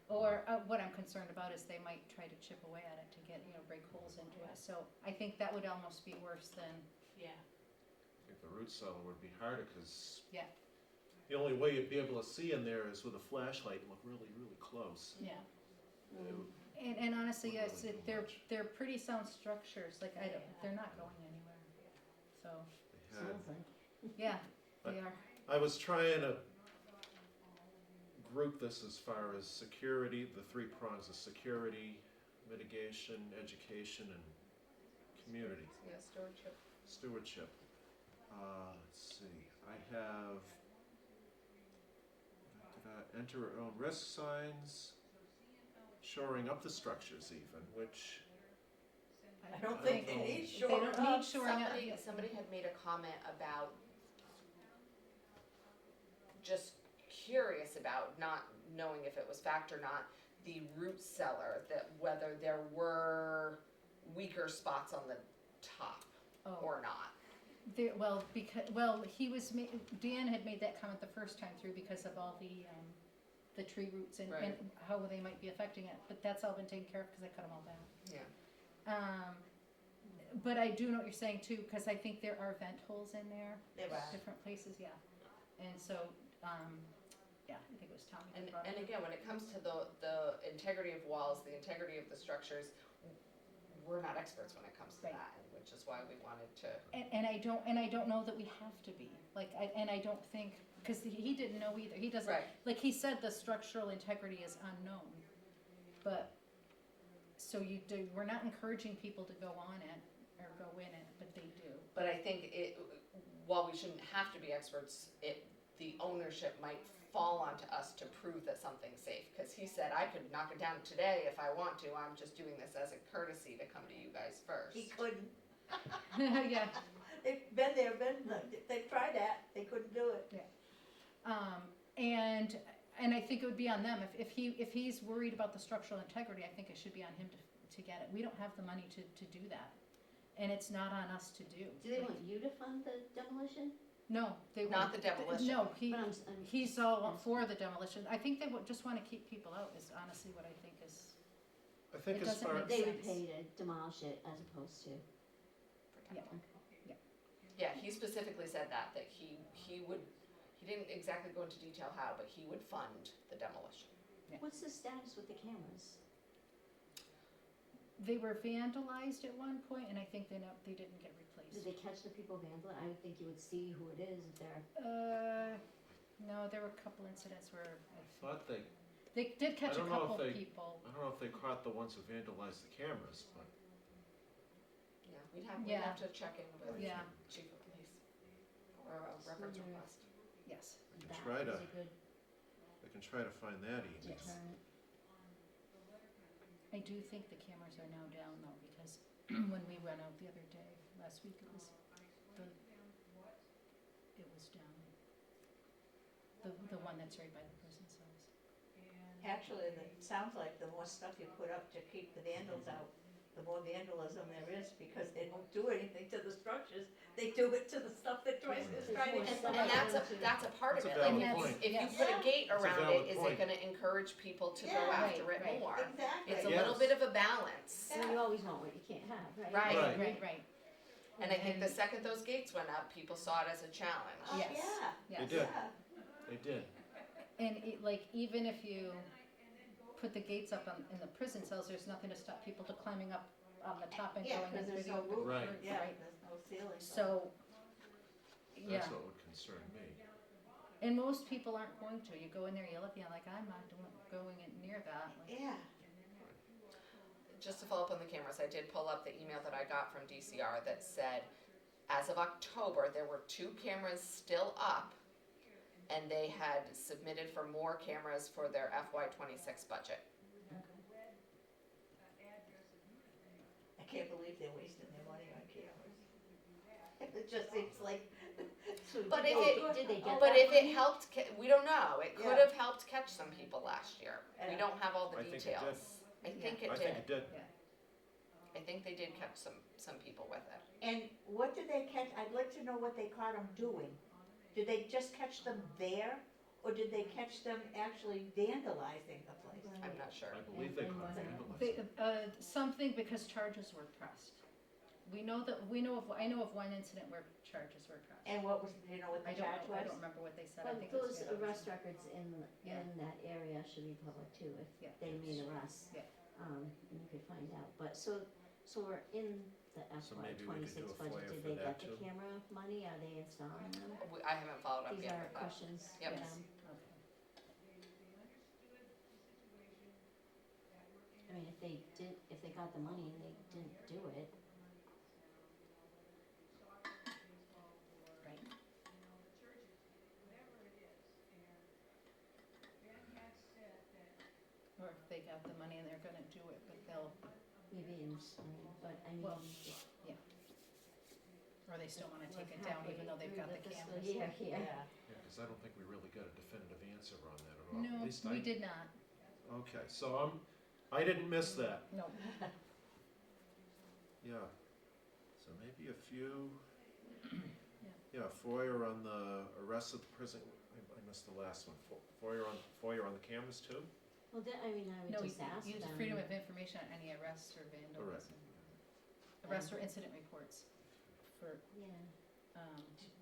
Or what I'm concerned about is they might try to chip away at it to get, break holes into it. So I think that would almost be worse than, Yeah. I think the root cellar would be harder, because Yeah. the only way you'd be able to see in there is with a flashlight and look really, really close. yeah. It would- And honestly, Wouldn't yes, really do they're, much. they're pretty sound structures, like, they're not going anywhere. So, they had- Sounds like. yeah, they are. I was trying to group this as far as security, the three prongs of security, mitigation, education, and community Yeah, stewardship. stewardship. Let's see, I have enter our own risk signs, shoring up the structures even, which, I don't think they know. need They shoring don't up. need shoring up. Somebody had made a comment about just curious about, not knowing if it was fact or not, the root cellar, that whether there were weaker spots on the top Oh. or not. There, he was, Dan had made that comment the first time through because of all the tree roots and Right. how they might be affecting it, but that's all been taken care of because I cut them all down. Yeah. But I do know what you're saying too, because I think there are vent holes in there, There are. different places, yeah. And so, yeah, I think it was Tommy that And, brought it and up. again, when it comes to the integrity of walls, the integrity of the structures, we're not experts when it comes to Right. that, which is why we wanted to. And I don't know that we have to be, like, I don't think, because he didn't know either, he doesn't, Right. like, he said the structural integrity is unknown, but, so we're not encouraging people to go on it, or go in it, but they do. But I think while we shouldn't have to be experts, the ownership might fall onto us to prove that something's safe. Because he said, I could knock it down today if I want to, I'm just doing this as a courtesy to come to you guys first. He couldn't. Yeah, They've been there, they've tried that, they couldn't do it. and I think it would be on them, if he's worried about the structural integrity, I think it should be on him to get it. We don't have the money to do that, and it's not on us to do. Do they Like, want you to fund the demolition? No, they won't. Not the demolition. No, But he's all for the demolition. I think they just wanna keep people out, is honestly what I think is, I think It as doesn't far, make they sense. would pay to demolish it as opposed to. yeah. Yeah, he specifically said that he didn't exactly go into detail how, but he would fund the demolition. Yeah. What's the status with the cameras? They were vandalized at one point, and I think they didn't get Did replaced. they catch the people vandalizing? I would think you would see who it is if they're. No, there were a couple incidents where I thought they, they did catch I a don't know if couple they- people. I don't know if they caught the ones who vandalized the cameras, but Yeah, we'd Yeah. have to check in with Yeah. chief of police or a reference Sooner. request. Yes. I can That try is to, a good I can try to find that email. deterrent. I do think the cameras are now down though, because when we went out the other day, last week, it was down. The one that's right by the prison cells. Actually, it sounds like the more stuff you put up to keep the vandals out, the more vandalism there is, because they don't do anything to the structures, they do it to the stuff that is trying to get And them out. that's a part of That's it, a like, valid if point. if you Yes. put a gate That's a around valid it, is point. it gonna encourage people to go Yeah. after Right, it right. more? Exactly. It's a Yes. little bit of a balance. So you always want what you can't have, right? Right. Right. And I think the second those gates went up, people saw it as a challenge. Oh, Yes. yeah, Yes. did. yeah. They did. And even if you put the gates up in the prison cells, there's nothing to stop people to climbing up on the top and Yeah, going in 'cause through there's the no open. roof. Right. Yeah, Right. there's no ceiling. So, yeah, That's what would concern me. and most people aren't going to. You go in there, you look, you're like, I'm not going in near that. Like, Yeah, Just to follow up on the cameras, I did pull up the email that I got from DCR that said, as of October, there were 2 cameras still up, and they had submitted for more cameras for their FY26 budget. I can't believe they're wasting their money on cameras. It just seems like. But Did if they- it- Did they get But that if it money? helped, we don't know, it could Yeah. have helped catch some people last year. We Yeah. don't have all the I think it did. details. I think it I think it did. did. I think they did catch some people with it. And what did they catch? I'd like to know what they caught them doing. Did they just catch them there? or did they catch them actually vandalizing the place? I'm not sure. I believe they caught They, vandalism. something because charges were pressed. I know of one incident where charges were pressed. And what was, do you know what I the don't charge know, I was? don't remember what they said, I But think it was those vandalism. arrest records Yeah. in that area should be public too, Yeah. if they made arrests. Yeah. And you could find out, but so we're in the So FY maybe we could do '26 a budget, FOIA did for they that get the too? camera money, are they installing them? I haven't followed up These yet are with that. questions for Yep. them. Okay. I mean, if they got the money and they didn't do it, Right. Or if they got the money and they're gonna do it, but they'll, maybe in spring, but I mean, Well, or they still wanna take it we're down even though they've got the halfway through cameras. fiscal year here. Yeah. Yeah, because I don't think we really got a definitive answer on that at all. No, At least we did not, Okay, so I didn't miss that. no. Yeah. So maybe a few, yeah, FOIA on the arrest of the prison, I missed the last one. FOIA on the cameras too? Well, I mean, I No, would just ask use them. freedom of information on any arrests or vandalism. Arrests or incident reports for, Yeah,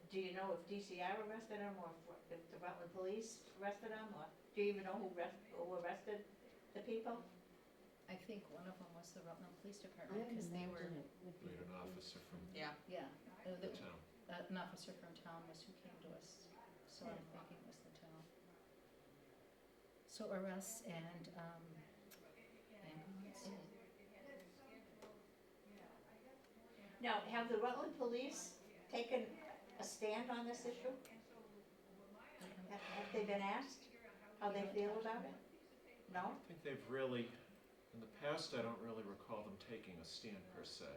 Do you know if DCR arrested them, or if the Rutland police arrested them, or do you even know who arrested the people? I think one of them was the Rutland Police I Department, would because they were, imagine it would We be. had an officer from Yeah. yeah, the town. an officer from town was who came to us, so I'm thinking it was the town. So arrests and, ambulance. Now, have the Rutland police taken a stand on this issue? Have they been asked how they feel about it? No? I think they've really, in the past, I don't really recall them taking a stand per se,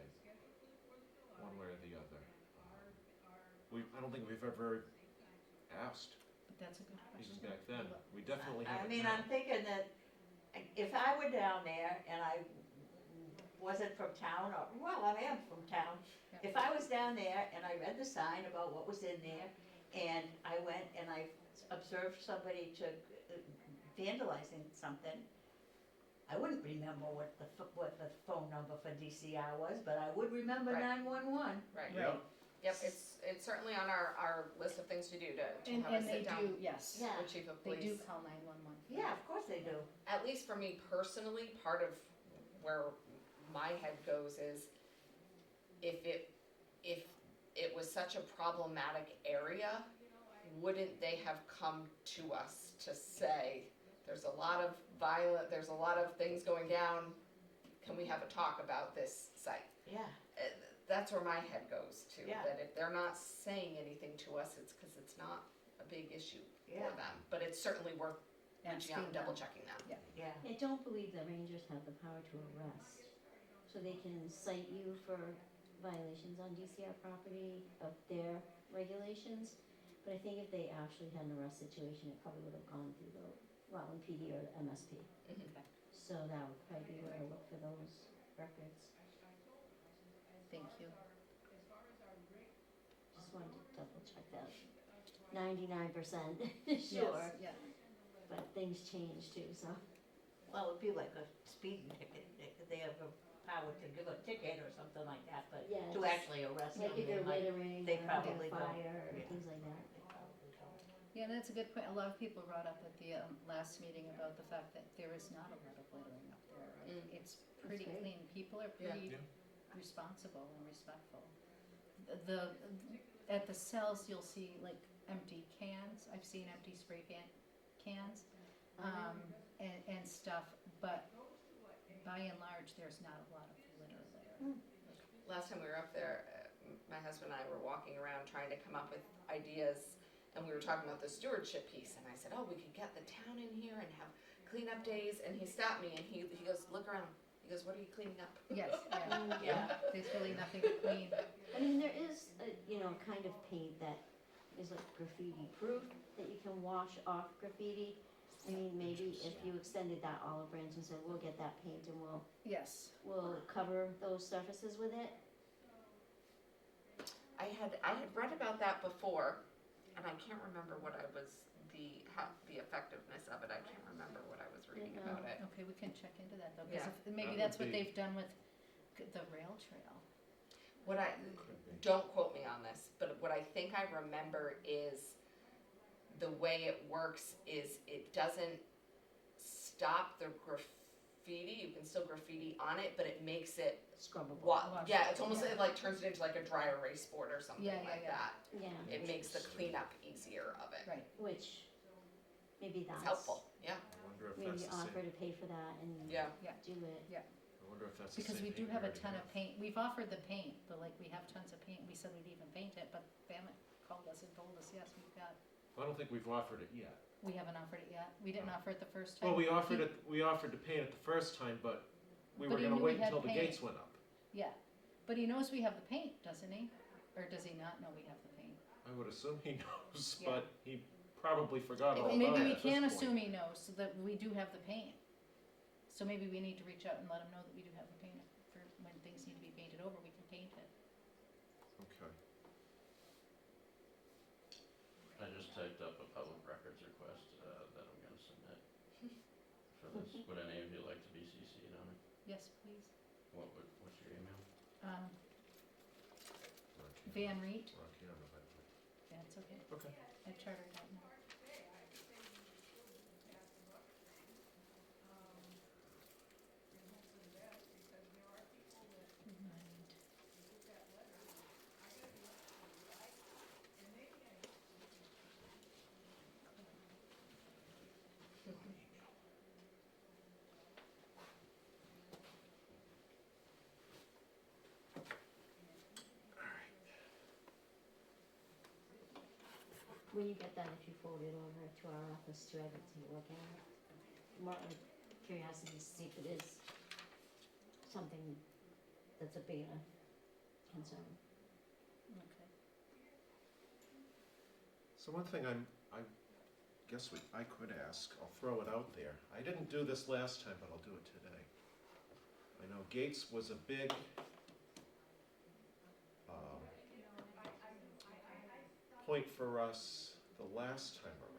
one way or the other. I don't think we've ever asked, But that's a good question. even back then. We definitely I haven't mean, now. I'm thinking that if I were down there and I wasn't from town, or, well, I am from town. Yeah. If I was down there and I read the sign about what was in there, and I went and I observed somebody vandalizing something, I wouldn't remember what the phone number for DCR was, but I would remember Right. 911. Right. Yep. Yep, it's certainly on our list of things to do to And, have a and they sit down do, yes, Yeah. with chief of they police. do call 911. Yeah, of course they do. At least for me personally, part of where my head goes is if it was such a problematic area, wouldn't they have come to us to say, there's a lot of there's a lot of things going down, can we have a talk about this site? Yeah. That's where my head goes to, Yeah. that if they're not saying anything to us, it's because it's not a big issue Yeah. for them. But it's certainly worth reaching out and Asking double them. checking that. Yeah. I don't believe the rangers have the power to arrest, so they can cite you for violations on DCR property of their regulations. But I think if they actually had an arrest situation, it probably would have gone through the Rutland PD or the MSP. Mhm. So that would probably be where to look for those records. Thank you. Just wanted to double check that. 99% sure, Yes, yeah. but things change too, so. Well, it'd be like a speeding ticket. They have a power to give a ticket or something like that, but Yeah, to just actually arrest them, like if they you're might. littering they or probably a don't. fire or Yeah. things like that. They probably don't. Yeah, and that's a good point. A lot of people brought up at the last meeting about the fact that there is not a lot of littering up there. It's pretty great. clean. People are Yeah. pretty Yeah. responsible and respectful. The at the cells you'll see like empty cans. I've seen empty spray cans and stuff, but by and large, there's not a lot of litter there. Last time we were up there, my husband and I were walking around trying to come up with ideas, and we were talking about the stewardship piece, and I said, oh, we could get the town in here and have cleanup days, and he stopped me, and he goes, look around. He goes, what are you cleaning up? Yes, yeah. Yeah. There's really nothing to clean. I mean, there is a, kind of paint that is like graffiti proof, that you can wash off graffiti. I mean, maybe if you extended that olive branch and said, we'll get that paint and Yes. we'll cover those surfaces with it. I had read about that before, and I can't remember what I was, the the effectiveness of it, I can't remember what I was reading Yeah. about it. Okay, we can check into that though, Yeah. because maybe That that's would what be- they've done with the rail trail. What I, Could be. don't quote me on this, but what I think I remember is the way it works is it doesn't stop the graffiti, you can still graffiti on it, but it makes it Scrubbable. yeah, it's almost, Yeah. it like turns it into like a dry erase board or something Yeah, yeah, like yeah. that. Yeah, It makes the cleanup easier of it. Right. which, maybe that's. It's helpful, yeah, I wonder if Maybe that's the offer same, to pay for that and yeah. do it. I wonder if that's the same. Because we do paint have a already ton of have. paint, we've offered the paint, but like, we have tons of paint, we said we'd even paint it, but they haven't called us and told us, yes, we've got, I don't think we've offered it yet. we haven't offered it yet, we didn't offer it the first time. Well, we offered He- it, we offered to paint it the first time, but we But were he gonna knew we wait had until the paint. gates went up. Yeah, but he knows we have the paint, doesn't he? Or does he not know we have the paint? I would assume he knows, Yeah. but he probably forgot all Well, about it Maybe we at this can point. assume he knows, so that we do have the paint. So maybe we need to reach out and let him know that we do have the paint, for when things need to be painted over, we can paint it. Okay. I just typed up a public records request, that I'm gonna submit for this. Would any of you like to be CC'd on it? Yes, please. What's your email? Van Reet, Rockiana, by the way. yeah, it's okay, Okay. at charter.net. Right. When you get that, if you forward it over to our office too, I'd like to take a look at it. More out of curiosity to see if it is something that's a beta concern. Okay. So one thing I guess I could ask, I'll throw it out there. I didn't do this last time, but I'll do it today. I know Gates was a big, point for us the last time around.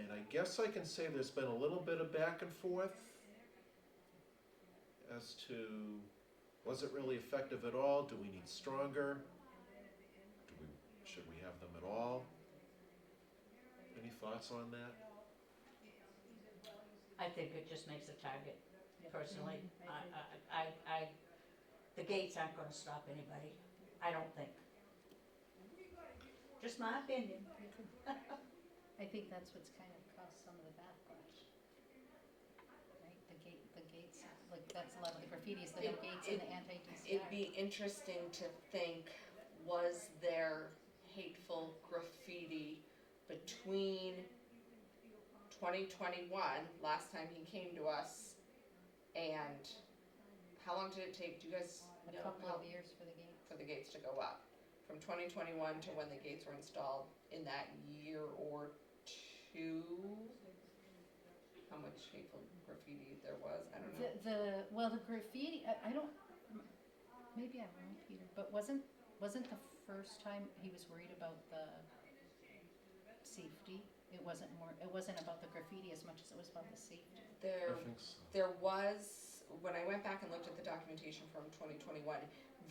And I guess I can say there's been a little bit of back and forth as to, was it really effective at all? Do we need stronger? Should we have them at all? Any thoughts on that? I think it just makes a target, Yeah. personally. I agree. The gates aren't gonna stop anybody, I don't think. Just my opinion. I think that's what's kind of caused some of the backlash. Right, the gates, like, that's a lot of the graffitis, the no gates and the anti-DCI. It'd be interesting to think, was there hateful graffiti between 2021, last time he came to us, and how long did it take, do you guys A know couple how, of years for the gates. for the gates to go up? From 2021 to when the gates were installed, in that year or two? How much hateful graffiti there was, I don't know. The graffiti, I don't, maybe I'm wrong, Peter, but wasn't the first time he was worried about the safety? It wasn't about the graffiti as much as it was about the safety. There I think so. There was, when I went back and looked at the documentation from 2021,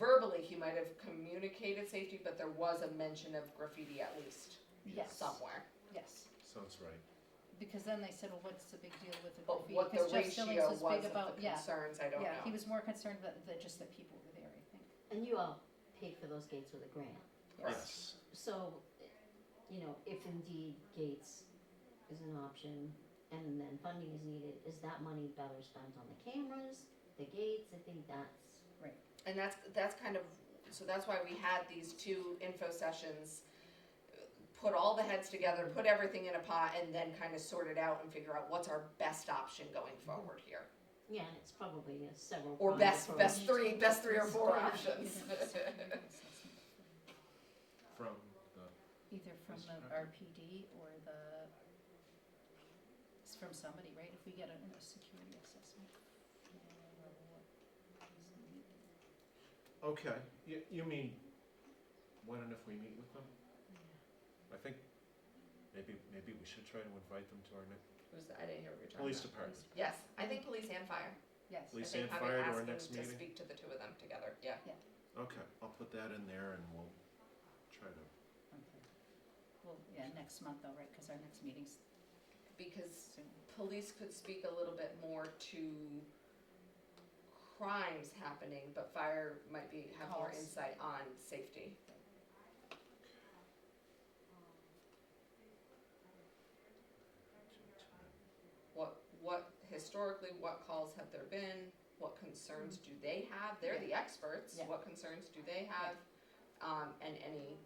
verbally he might have communicated safety, but there was a mention of graffiti at least Yes, somewhere. yes, Sounds right. because then they said, well, what's the big deal with the But graffiti? what the 'Cause Jeff Stillings ratio was was big of about, the concerns, I don't know. yeah, he was more concerned that just that people were there, I think. And you all paid for those gates with a grant. Yes. So, you know, if indeed gates is an option and then funding is needed, is that money better spent on the cameras, the gates? I think that's, And that's kind of, so that's why we had these two info sessions, put all the heads together, put everything in a pot, and then kind of sort it out and figure out what's our best option going forward here. yeah, and it's probably a several. Or best three or four Yeah. options. From the, Either from the RPD or it's from somebody, right? If we get a security assessment. okay, you mean when and if we meet with them? I think Maybe we should try to invite them to our next, I didn't hear what you're talking police about. department. Yes, I think police and fire. Yes. Police I think and having, fire to our asking next to meeting? speak to the two of them together, yeah. Okay, I'll put that in there and we'll try to, Okay. Well, yeah, next month though, right, cause our next meeting's Because soon. police could speak a little bit more to crimes happening, but fire might have more Calls. insight on safety. What historically, what calls have there been? What concerns do they have? They're the experts. Yeah. What concerns do they have? And any,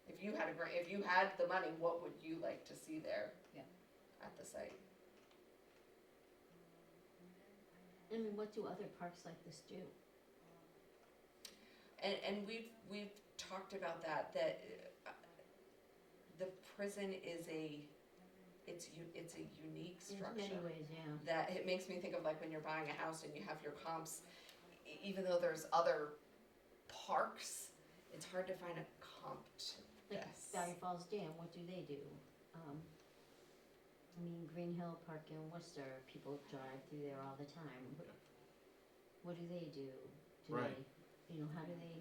if you had if you had the money, what would you like to see there? Yeah. At the site? I mean, what do other parks like this do? And we've talked about that the prison is it's a unique In structure. many ways, yeah. That it makes me think of like when you're buying a house and you have your comps, even though there's other parks, it's hard to find a comp to Like this. Valley Falls Dam, what do they do? I mean, Green Hill Park in Worcester, people drive through there all the time. What do they do? Do Right. they, how do they,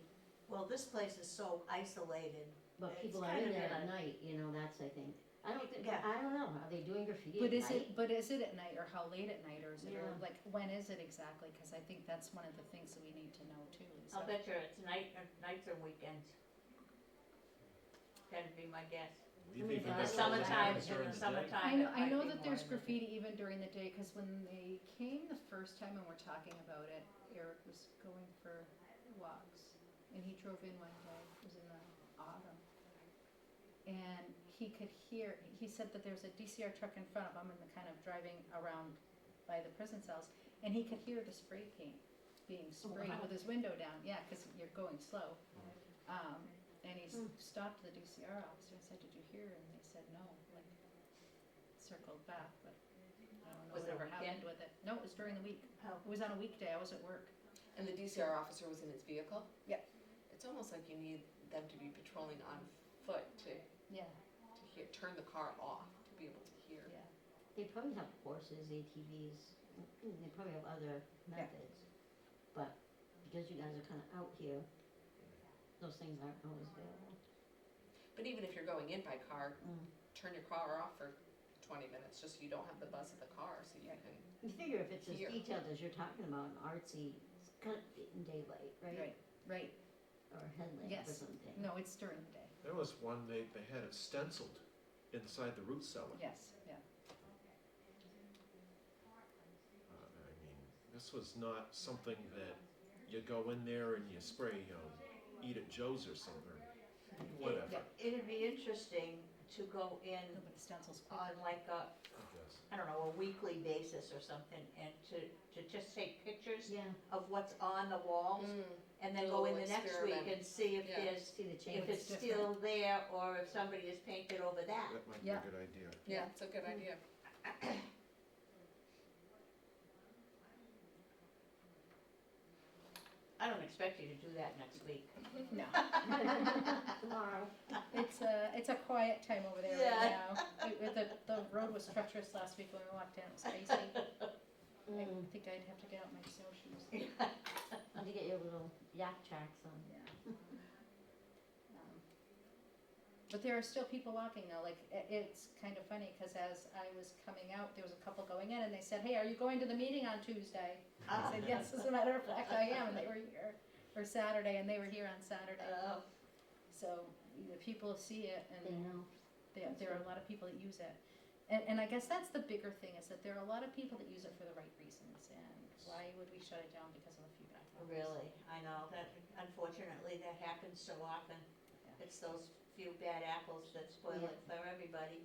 Well, this place is so isolated. but It's people are kind in of there in at a- night, that's, I think. I don't think, Yeah. I don't know, are they doing graffiti But at night? is it at night or how late at night or is it, or Yeah. like, when is it exactly? Cause I think that's one of the things that we need to know too, Lisa. I'll bet you it's nights or weekends. That'd be my guess. we've mean, even in got the some summertime, times in during the the day. summertime. I know it might that be there's more than- graffiti even during the day, cause when they came the first time and we're talking about it, Eric was going for walks. And he drove in one day, it was in the autumn. And he could hear, he said that there's a DCR truck in front of him and the kind of driving around by the prison cells. And he could hear the spray paint being sprayed wow. with his window down, yeah, cause you're going slow. And he stopped the DCR officer and said, did you hear? And they said, no, like, circled back, but I don't know Was it a whatever happened weekend? with it. No, it was during the week. Oh. It was on a weekday, I was at work. And the DCR officer was in his vehicle? Yeah. It's almost like you need them to be patrolling on foot to Yeah, turn the car off, to be able to hear. yeah. They probably have horses, ATVs, they probably have other methods. But because you guys are kinda out here, those things aren't always available. But even if you're going in by car, Mm. turn your car off for 20 minutes, just so you don't have the buzz of the car, so you Right. can. You figure if it's as Here. detailed as you're talking about, an artsy, it's kind of in daylight, right? Right, Or headlamp or Yes. something. no, it's during the day, There was one, they had it stenciled inside the root cellar. yes, yeah. I mean, this was not something that you go in there and you spray, Eat at Joe's or something, or whatever, Yeah. It'd be interesting to go in No, but it stencils on quicker. like a, I guess. I don't know, a weekly basis or something, and to just take pictures Yeah, of what's on the walls, and then Do a go in little the next week experiment. and see if Yeah. there's, see the if change. it's different. still there, or if somebody has painted over that. That might be Yeah. a good idea. Yeah, it's a good idea. I don't expect you to do that next week. No, Tomorrow. it's a quiet time over there Yeah. right now. The road was treacherous last week when we walked in, it was crazy. I think I'd have to get out my snowshoes. To get your little yak tracks on. Yeah. But there are still people walking though, like, it's kind of funny, cause as I was coming out, there was a couple going in and they said, hey, are you going to the meeting on Tuesday? I said, yes, as a matter of fact, I am, and they were here, or Saturday, and they were here on Saturday. So, the people see it They and know. there are a lot of people that use it. And I guess that's the bigger thing, is that there are a lot of people that use it for the right reasons, and why would we shut it down because of a few bad apples? Really, I know, that, unfortunately, that happens so often. Yeah. It's those few bad apples that spoil it for everybody.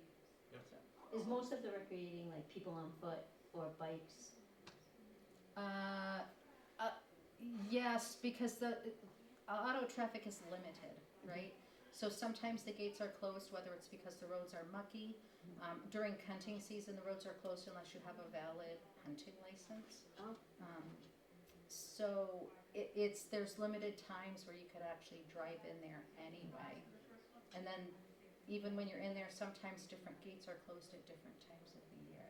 Is most of the recreating like people on foot or bikes? Yes, because the auto traffic is limited, right? So sometimes the gates are closed, whether it's because the roads are mucky. During hunting season, the roads are closed unless you have a valid hunting license. Oh. So there's limited times where you could actually drive in there anyway. And then, even when you're in there, sometimes different gates are closed at different times of the year.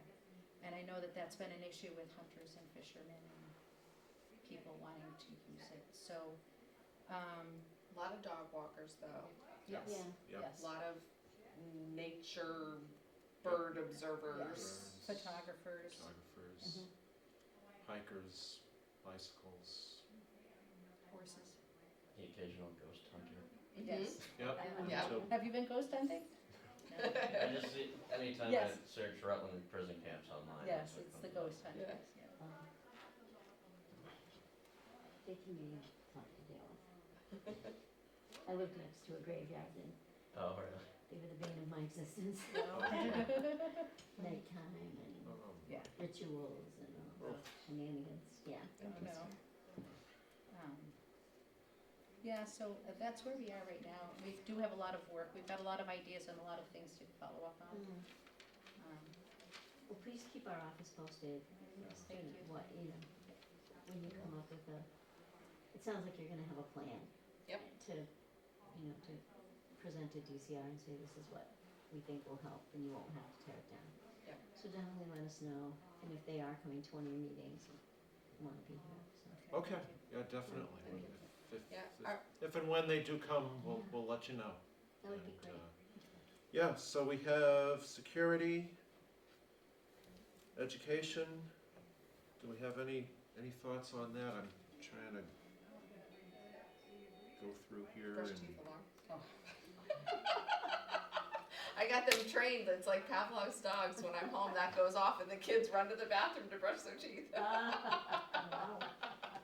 And I know that that's been an issue with hunters and fishermen and people wanting to use it, so, A lot of dog walkers though, yes, Yeah. Yep. a yes. lot of nature bird observers. Yes. Photographers. Photographers, Mhm. hikers, bicycles. Horses. The occasional ghost hunter. Yes. Yep. Yeah. So, Have you been ghost hunting? No. I just see, anytime I Yes. search Rutland prison camps online. Yes, that's what it's the comes up. ghost hunters, yeah. They can be tough to deal with. I lived next to a graveyard and Oh, really? they were the bane of my existence. Nighttime and Yeah. rituals and all the shenanigans, yeah. Oh, no. Yeah, so that's where we are right now. We do have a lot of work. We've got a lot of ideas and a lot of things to follow up on. Mm. Um, Well, please keep our office posted. Yes, thank and you. What, when you come up with it sounds like you're gonna have a plan. Yep. To present to DCR and say this is what we think will help and you won't have to tear it down. Yep. So definitely let us know, and if they are coming to one of your meetings, wanna be here, so. okay, yeah, definitely. Thank you. If- Yeah, If and when they do come, we'll let you know. That would be And, great. Yeah, so we have security, education. Do we have any thoughts on that? I'm trying to go through here brush and, teeth alarm. I got them trained, it's like Pavlov's dogs, when I'm home, that goes off and the kids run to the bathroom to brush their teeth. Wow,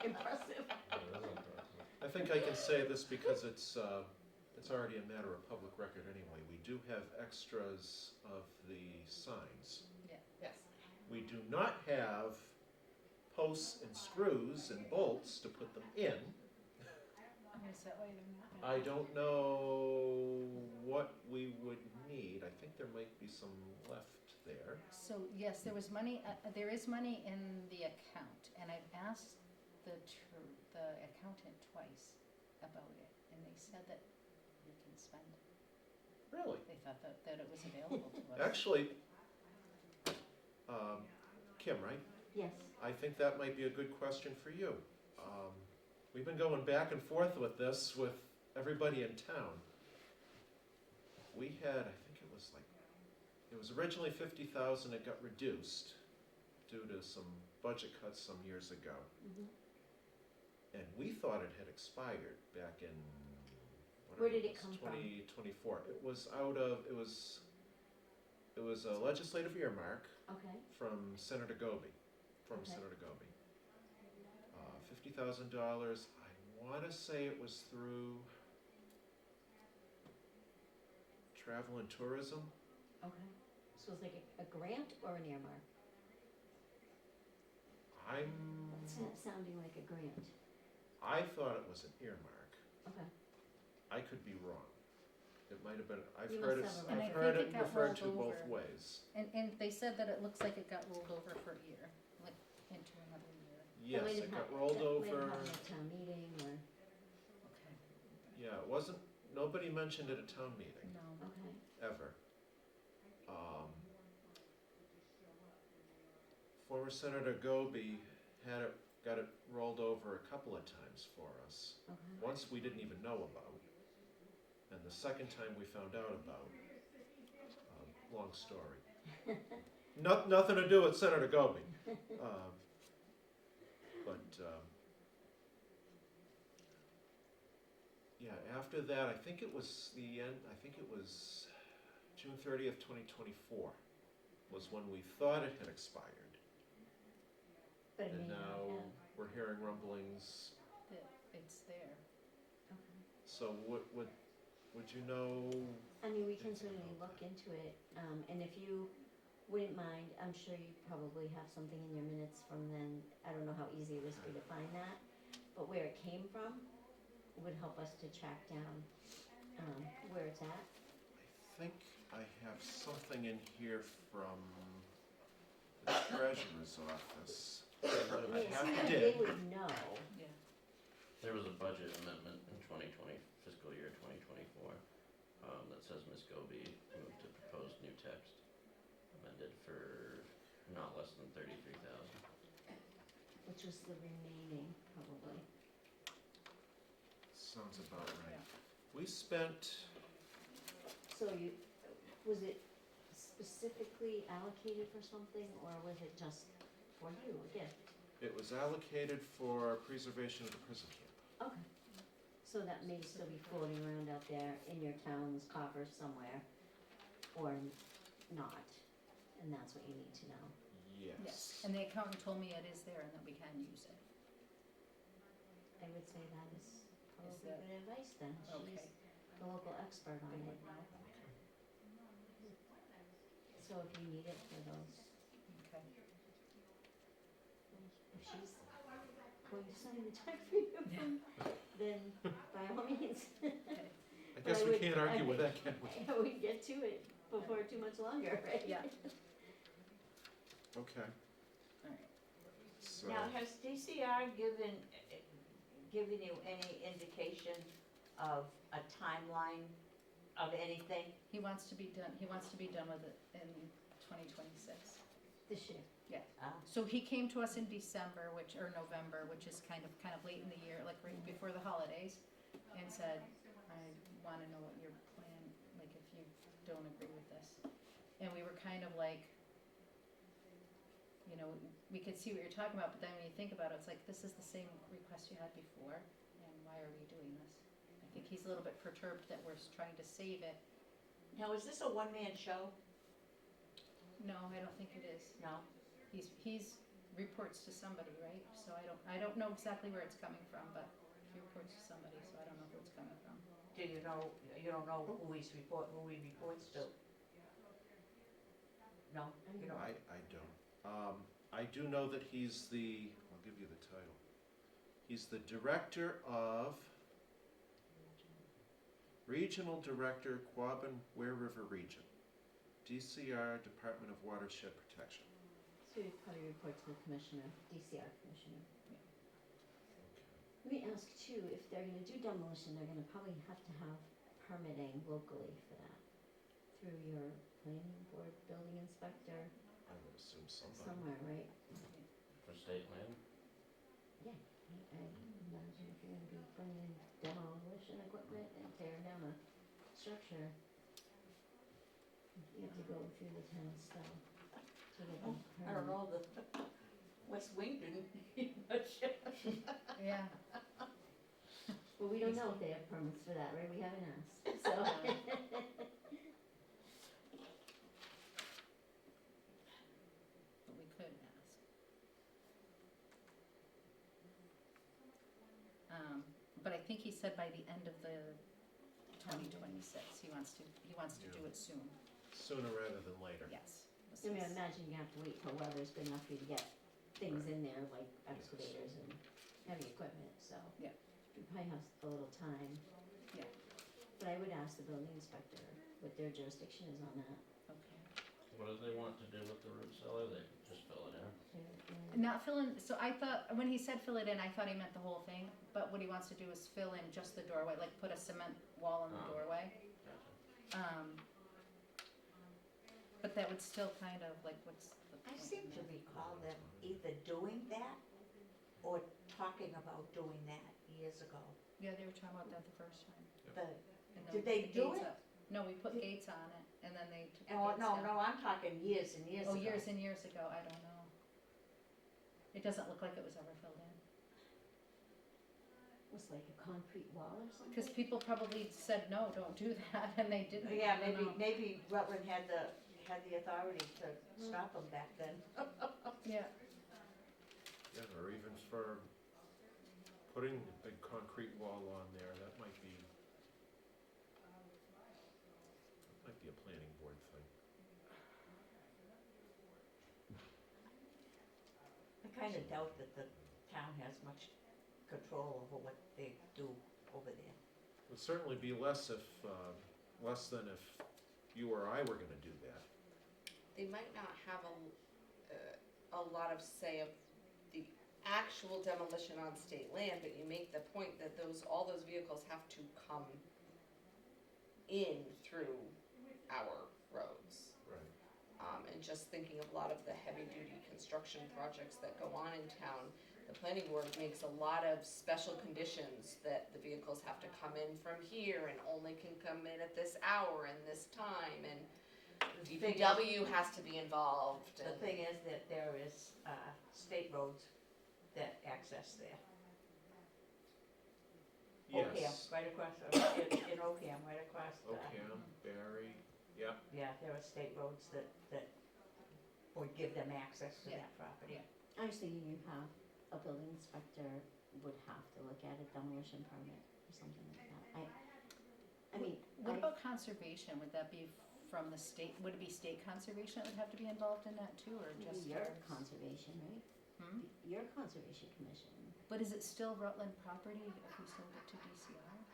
impressive. That is impressive. I think I can say this because it's already a matter of public record anyway. We do have extras of the signs. Yes. We do not have posts and screws and bolts to put them in. Is that why they're not? I don't know what we would need. I think there might be some left there. So, yes, there is money in the account, and I've asked the accountant twice about it, and they said that we can spend it. Really? They thought that it was available to us. Actually, Kim, right? Yes, I think that might be a good question for you. We've been going back and forth with this with everybody in town. We had, I think it was originally 50,000, it got reduced due to some budget cuts some years ago. mhm. And we thought it had expired back in, Where did it come from? 2024. It was a legislative earmark Okay, from Senator Goby, Okay. Senator Goby. $50,000, I wanna say it was through travel and tourism. okay. So it's like a grant or an earmark? It's not sounding like a grant. I thought it was an earmark. Okay. I could be wrong. It might have been, I've You heard it, must have a And I I've heard think it it got referred to rolled both over. ways. And they said that it looks like it got rolled over for a year, like into another year. Yes, it got rolled over. Might have happened at town meeting or, Okay. Yeah, it wasn't, nobody mentioned it at town meeting, No. okay. ever. Former Senator Goby got it rolled over a couple of times for us. Okay. Once we didn't even know about, and the second time we found out about. Long story. Nothing to do with Senator Goby. Yeah, after that, I think it was June 30th, 2024 was when we thought it had expired. But it And may not now have. we're hearing rumblings. That it's there. Okay. So would you know? I mean, we can certainly look into it, and if you wouldn't mind, I'm sure you probably have something in your minutes from then. I don't know how easy it is for you to find that, but where it came from would help us to track down, where it's at. I think I have something in here from the treasurer's office. I It have seems to like dig. they would know. Yeah. There was a budget amendment in 2020, fiscal year 2024. that says Ms. Goby moved to proposed new text amended for not less than 33,000. Which was the remaining, probably. Sounds about right. We spent, So was it specifically allocated for something, or was it just for you, a gift? it was allocated for preservation of the prison camp. Okay. So that may still be floating around out there in your town's coffers somewhere, or not, and that's what you need to know. Yes. And the accountant told me it is there and that we can use it. I would say that is probably that- good advice then, Okay. she's the local expert on They it. would know. So if you need it for those, Okay. if she's going to sign the check for you, then by all means. I guess I we would- can't I argue with that, think- can we? We get to it before too much longer, right? Yeah. Okay, All right. so, Now, has DCR given you any indication of a timeline of anything? He wants to be done with it in 2026. This year. So he came to us in December, or November, which is kind of late in the year, like right before the holidays, and said, I wanna know what your plan, like if you don't agree with this. And we were kind of like, you know, we could see what you're talking about, but then when you think about it, it's like, this is the same request you had before, and why are we doing this? I think he's a little bit perturbed that we're trying to save it. Now, is this a one-man show? No, I don't think it is. No? He's reports to somebody, right? So I don't know exactly where it's coming from, but he reports to somebody, so I don't know who it's coming from. Do you know, you don't know who he reports to? No, you don't? I don't. I do know that he's I'll give you the title. He's the Director of, Regional Director, Quabbin Ware River Region, DCR, Department of Watershed Protection. So you probably report to the commissioner, DCR commissioner. Okay. Let me ask too, if they're gonna do demolition, they're gonna probably have to have permitting locally for that. Through your planning board, building inspector, I would assume somebody. somewhere, right? For state land? I imagine if you're gonna be bringing in demolition equipment and tearing down a structure, you have to go through the town stuff to get that permit. I don't know, the West Wing didn't need much. Yeah. Well, we don't know if they have permits for that, right? We haven't asked, so. But we could ask. But I think he said by the end of the 2026, he wants to do it soon, Sooner rather than later. yes. I mean, I imagine you have to wait till weather's good enough for you to get things in there, like excavators and heavy equipment, so. Yeah. You probably have a little time. Yeah. But I would ask the building inspector what their jurisdiction is on that. Okay. What do they want to do with the root cellar? They can just fill it in. Not fill in, so I thought, when he said fill it in, I thought he meant the whole thing, but what he wants to do is fill in just the doorway, like put a cement wall in the Oh. doorway. Gotcha. But that would still kind of, like, what's the I point seem in to that? recall them either doing that or talking about doing that years ago. Yeah, they were talking about that the first time. The, And then Did we they put the do gates it? up. No, we put Did- gates on it, and then they took the oh, gates no, down. no, I'm talking years and years Oh, ago. years and years ago, I don't know. It doesn't look like it was ever filled in. Was like a concrete wall or something? Because people probably said, no, don't do that, and they didn't. Yeah, I don't know. maybe Rutland had the authority to stop them back then. Yeah, Yeah, or even for putting a big concrete wall on there, that might be a planning board thing. I kinda doubt that the town has much control over what they do over there. It would certainly be less than if you or I were gonna do that. They might not have a lot of say of the actual demolition on state land, but you make the point that all those vehicles have to come in through our roads. Right. And just thinking of a lot of the heavy-duty construction projects that go on in town, the planning board makes a lot of special conditions that the vehicles have to come in from here and only can come in at this hour and this time, and The thing is- DPW has to be involved. The and- thing is that there is, state roads that access there. Ocam, Yes. right across, in Ocam, right across, Ocam, Barry, yeah. yeah, there are state roads that would give them access to Yeah. that property. I was thinking you have, a building inspector would have to look at a demolition permit or something like that. I mean, What about conservation? Would that be from the state, would it be state conservation that would have to be involved in that too, or maybe just your ours? conservation, right? Hmm? Your conservation commission. But is it still Rutland property if we sold it to DCR?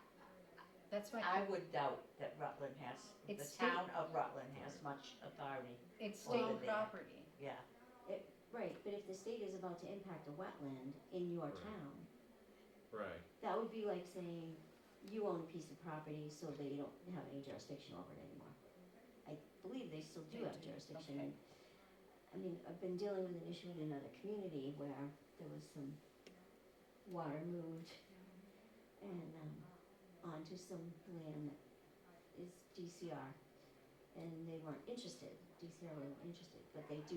That's why, I would doubt that Rutland has, the It's state- town of Rutland has much authority, it's Well, state then- property. yeah. Right, but if the state is about to impact a wetland in your Right. town, Right. that would be like saying you own a piece of property so they don't have any jurisdiction over it anymore. I believe they still do They have do, jurisdiction. okay. I mean, I've been dealing with an issue in another community where there was some water moved and, onto some land that is DCR. And they weren't interested, DCR wasn't interested, but they do,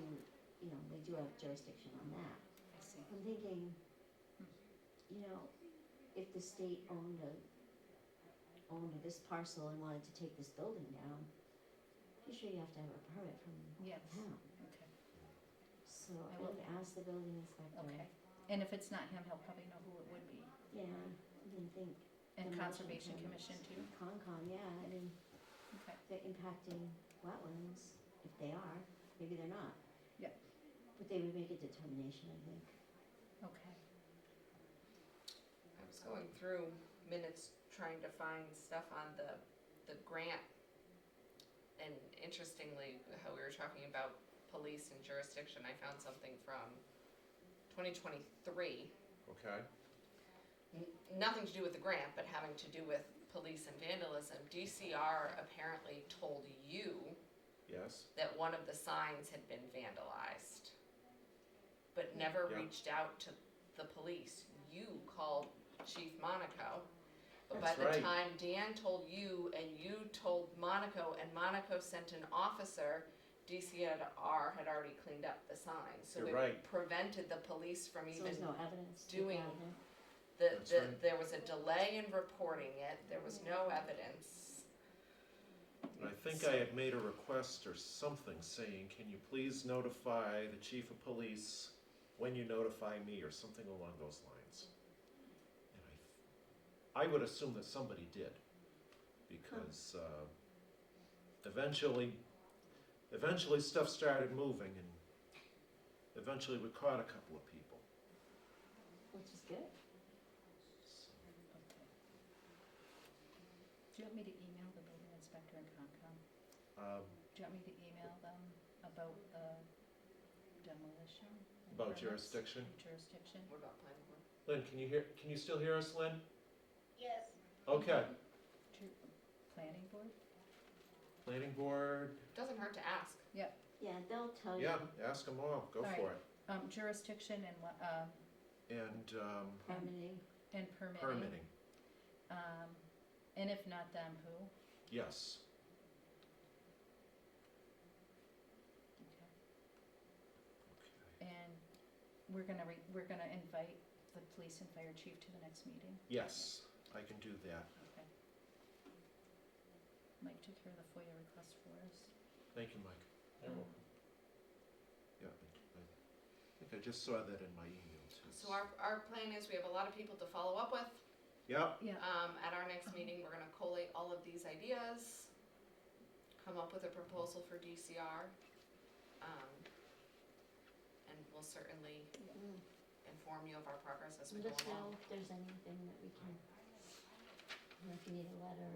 you know, they do have jurisdiction on that. I see. I'm thinking, you know, if the state owned this parcel and wanted to take this building down, pretty sure you have to have a permit from Yes, the town. okay, So I I will- would ask the building inspector. okay. And if it's not him, he'll probably know who it would be. Yeah, I didn't think. And demolition Conservation permits. Commission too? Concom, yeah, I mean, Okay. they're impacting wetlands, if they are, maybe they're not. Yeah. But they would make a determination, I think. Okay. I was going through minutes trying to find stuff on the grant. And interestingly, how we were talking about police and jurisdiction, I found something from 2023. Okay. Nothing to do with the grant, but having to do with police and vandalism. DCR apparently told you Yes. that one of the signs had been vandalized, but never Yeah. reached out to the police. You called Chief Monaco, but by That's the right. time Dan told you and you told Monaco and Monaco sent an officer, DCR had already cleaned up the sign. So You're it right. prevented the police from So even there's no evidence to doing- gather. That's right. there was a delay in reporting it, there was no evidence. I think I had made a request or something saying, can you please notify the chief of police when you notify me, or something along those lines. And I would assume that somebody did, because eventually stuff started moving, and eventually we caught a couple of people. Which is good. Okay. Do you want me to email the building inspector and Concom? Do you want me to email them about the demolition? and About permits? jurisdiction? Jurisdiction. What about planning board? Lynn, can you still hear us, Lynn? Yes. Okay. Planning board? Planning board, Doesn't hurt to ask. Yeah, they'll tell you. yeah, ask them all, go All right. for it. Jurisdiction and what, And Permitting. and permitting. permitting, And if not them, who? yes. Okay. And we're gonna invite the police and fire chief to the next meeting? Yes, I can do that. Okay. Mike took care of the FOIA request for us. Thank you, Mike. You're welcome. Yeah, I think I just saw that in my email too. So our plan is, we have a lot of people to follow up with. Yeah, Yeah, At our next meeting, we're gonna collate all of these ideas, come up with a proposal for DCR. And we'll certainly Mm. inform you of our progress as we And go just know along. if there's anything that we can, you know, if you need a letter,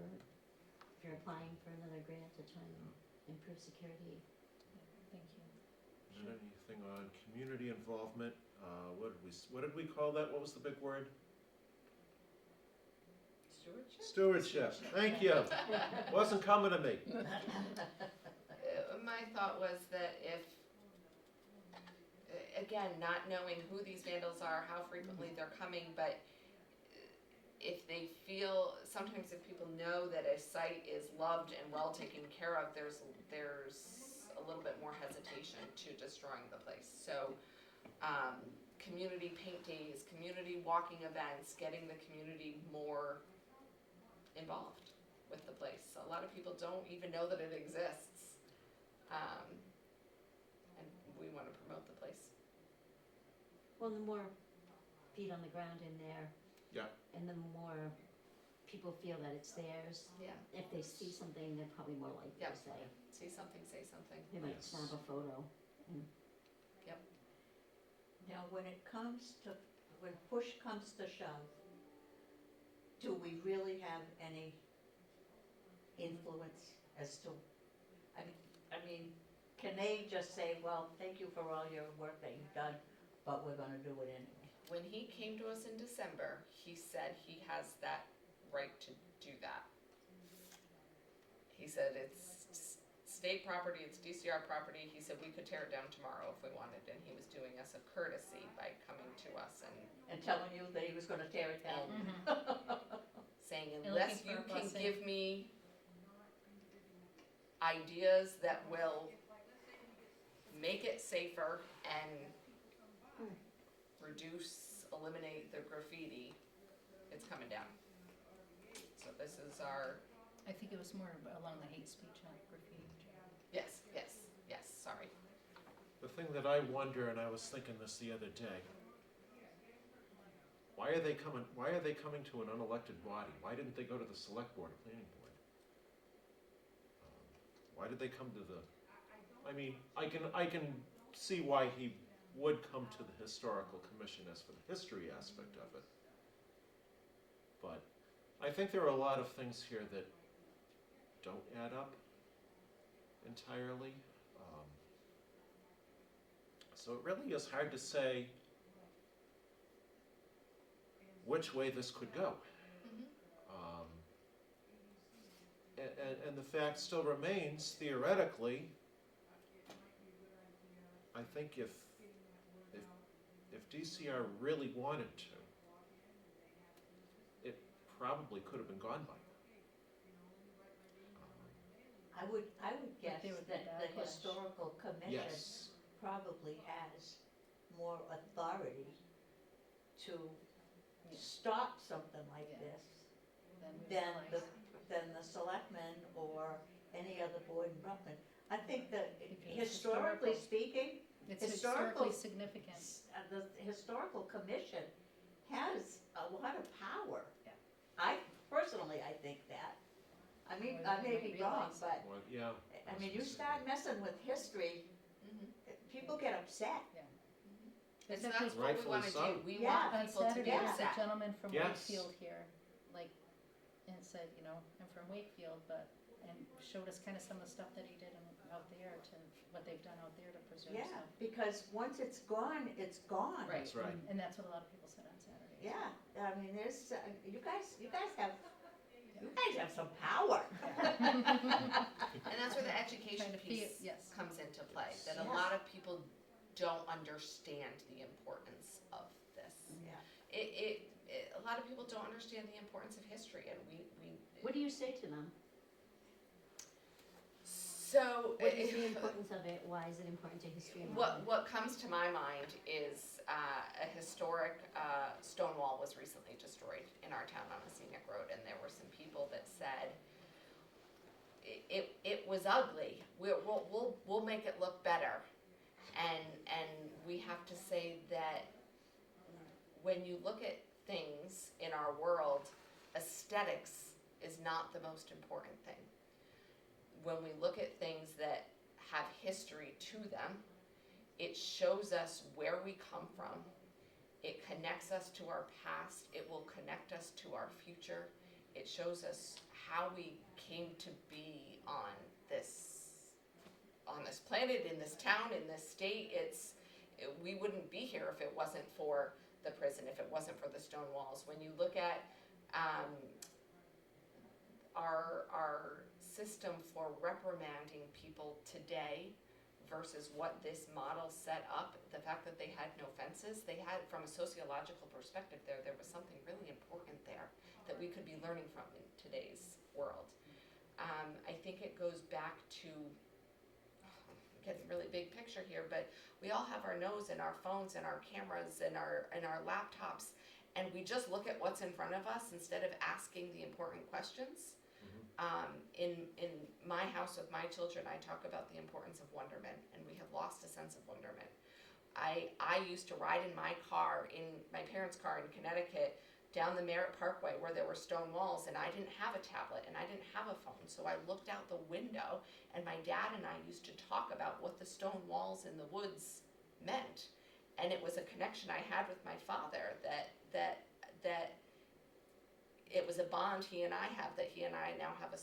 if you're applying for another grant to try and improve security. thank you. and then anything on community involvement, what did we call that? What was the big word? Stewardship, thank you. Wasn't coming to me. My thought was that if, again, not knowing who these vandals are, how frequently they're coming, but if they feel, sometimes if people know that a site is loved and well taken care of, there's a little bit more hesitation to destroying the place. So, community paint days, community walking events, getting the community more involved with the place. A lot of people don't even know that it exists. And we want to promote the place. Well, the more feet on the ground in there. Yeah. And the more people feel that it's theirs. Yeah. If they see something, they're probably more likely Yep. to say. See something, say something. They might Yes. snap a photo. Now, when push comes to shove, do we really have any influence as to, I mean, can they just say, well, thank you for all your work that you've done, but we're gonna do it anyway? When he came to us in December, he said he has that right to do that. He said it's state property, it's DCR property. He said we could tear it down tomorrow if we wanted, and he was doing us a courtesy by coming to us And telling you that he was gonna tear it down? saying, And unless looking you for a can blessing. give me ideas that will make it safer and eliminate the graffiti, it's coming down. So this is our, I think it was more along the hate speech, not graffiti. yes, sorry. The thing that I wonder, and I was thinking this the other day, why are they coming to an unelected body? Why didn't they go to the select board or planning board? Why did they come to the, I mean, I can see why he would come to the historical commission as for the history aspect of it. But I think there are a lot of things here that don't add up entirely. So it really is hard to say which way this could go. And the fact still remains, theoretically, I think if DCR really wanted to, it probably could have been gone by now. I would guess there would be that the backlash. historical commission Yes, probably has more authority to Yeah. stop something like Yeah. this Then we than realize. the selectmen or any other board in Rutland. I think that Because historically historical- speaking, It's historical- historically significant. the historical commission has a lot of power. Yeah. I think that. I mean, More I than may we be wrong, realize. but, well, yeah. I mean, you start messing with history, people get upset. And There's so actually that's what we Rightfully wanna so. do, we Yeah. want on people to be Saturday, there was a upset. gentleman from Yes. Wakefield here, like, and said, you know, I'm from Wakefield, and showed us kind of some of the stuff that he did out there what they've done out there to preserve Yeah, stuff. because once it's gone, it's gone. Right. That's right. And that's what a lot of people said on Saturday. Yeah, I mean, there's, you guys have some power. And that's where the education Trying to piece yes. comes into play, that a Yeah. lot of people don't understand the importance of this. Yeah. A lot of people don't understand the importance of history, and we What do you say to them? so What is the importance of it? Why is it important to history and Rutland? what comes to my mind is a historic stone wall was recently destroyed in our town on a scenic road, and there were some people that said it was ugly. We'll make it look better, and we have to say that when you look at things in our world, aesthetics is not the most important thing. When we look at things that have history to them, it shows us where we come from. It connects us to our past. It will connect us to our future. It shows us how we came to be on this planet, in this town, in this state. We wouldn't be here if it wasn't for the prison, if it wasn't for the stone walls. When you look at system for reprimanding people today versus what this model set up, the fact that they had no fences, they had, from a sociological perspective there was something really important there that we could be learning from in today's world. I think it goes back to, getting really big picture here, but we all have our nose in our phones and our cameras and our laptops, and we just look at what's in front of us instead of asking the important questions. In my house with my children, I talk about the importance of wonderment, and we have lost a sense of wonderment. I used to ride in my car, in my parents' car in Connecticut, down the Merritt Parkway where there were stone walls, and I didn't have a tablet and I didn't have a phone, so I looked out the window, and my dad and I used to talk about what the stone walls in the woods meant, and it was a connection I had with my father that it was a bond he and I have, that he and I now have a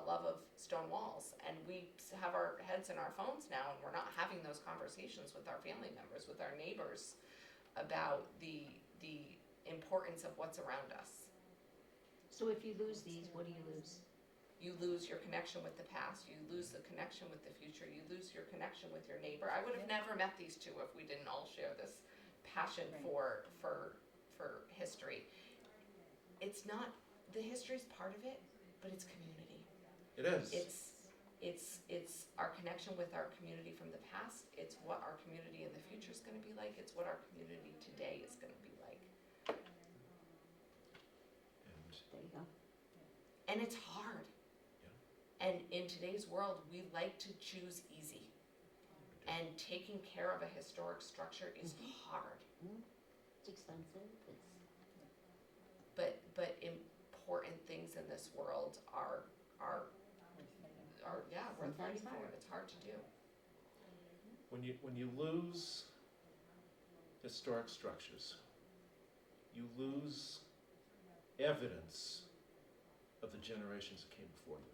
love of stone walls, and we have our heads in our phones now, and we're not having those conversations with our family members, with our neighbors, about the importance of what's around us. So if you lose these, what do you lose? You lose your connection with the past, you lose the connection with the future, you lose your connection with your neighbor. I would have never met these two if we didn't all share this passion for history. It's not, the history's part of it, but it's community. It is. It's our connection with our community from the past, it's what our community in the future is gonna be like, it's what our community today is gonna be like. There you go. And it's hard. Yeah. And in today's world, we like to choose easy. And taking care of a historic structure is hard. It's expensive, But important things in this world are worth fighting for. It's hard to do. When you lose historic structures, you lose evidence of the generations that came before you.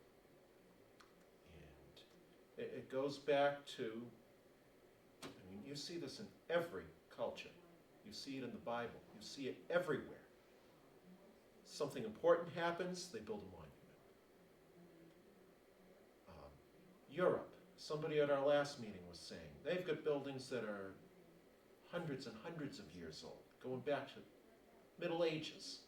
And it goes back to, you see this in every culture. You see it in the Bible. You see it everywhere. Something important happens, they build a monument. Europe, somebody at our last meeting was saying, they've got buildings that are hundreds and hundreds of years old, going back to Middle Ages.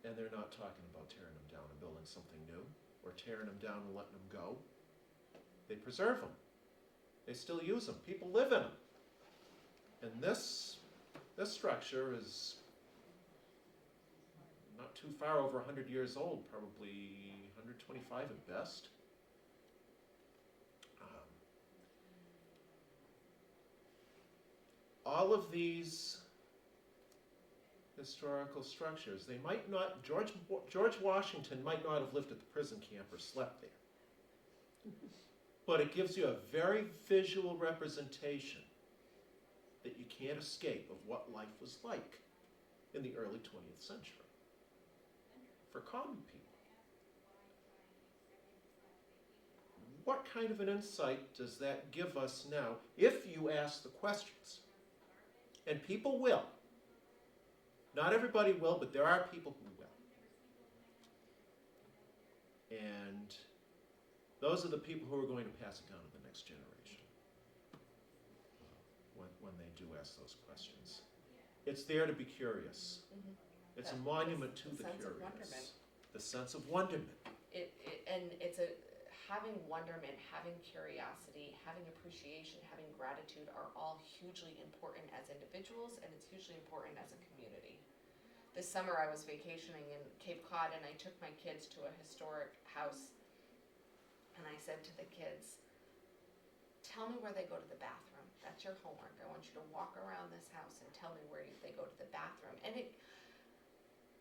And they're not talking about tearing them down and building something new, or tearing them down and letting them go. They preserve them. They still use them. People live in them. And this structure is not too far over 100 years old, probably 125 at best. All of these historical structures, they might not, George Washington might not have lived at the prison camp or slept there. But it gives you a very visual representation that you can't escape of what life was like in the early 20th century for common people. What kind of an insight does that give us now if you ask the questions? And people will. Not everybody will, but there are people who will. And those are the people who are going to pass it down to the next generation when they do ask those questions. It's there to be curious. Mm-hmm. It's a monument to the curious. The sense of wonderment. And it's having wonderment, having curiosity, having appreciation, having gratitude are all hugely important as individuals, and it's hugely important as a community. This summer I was vacationing in Cape Cod, and I took my kids to a historic house, and I said to the kids, tell me where they go to the bathroom. That's your homework. I want you to walk around this house and tell me where they go to the bathroom. And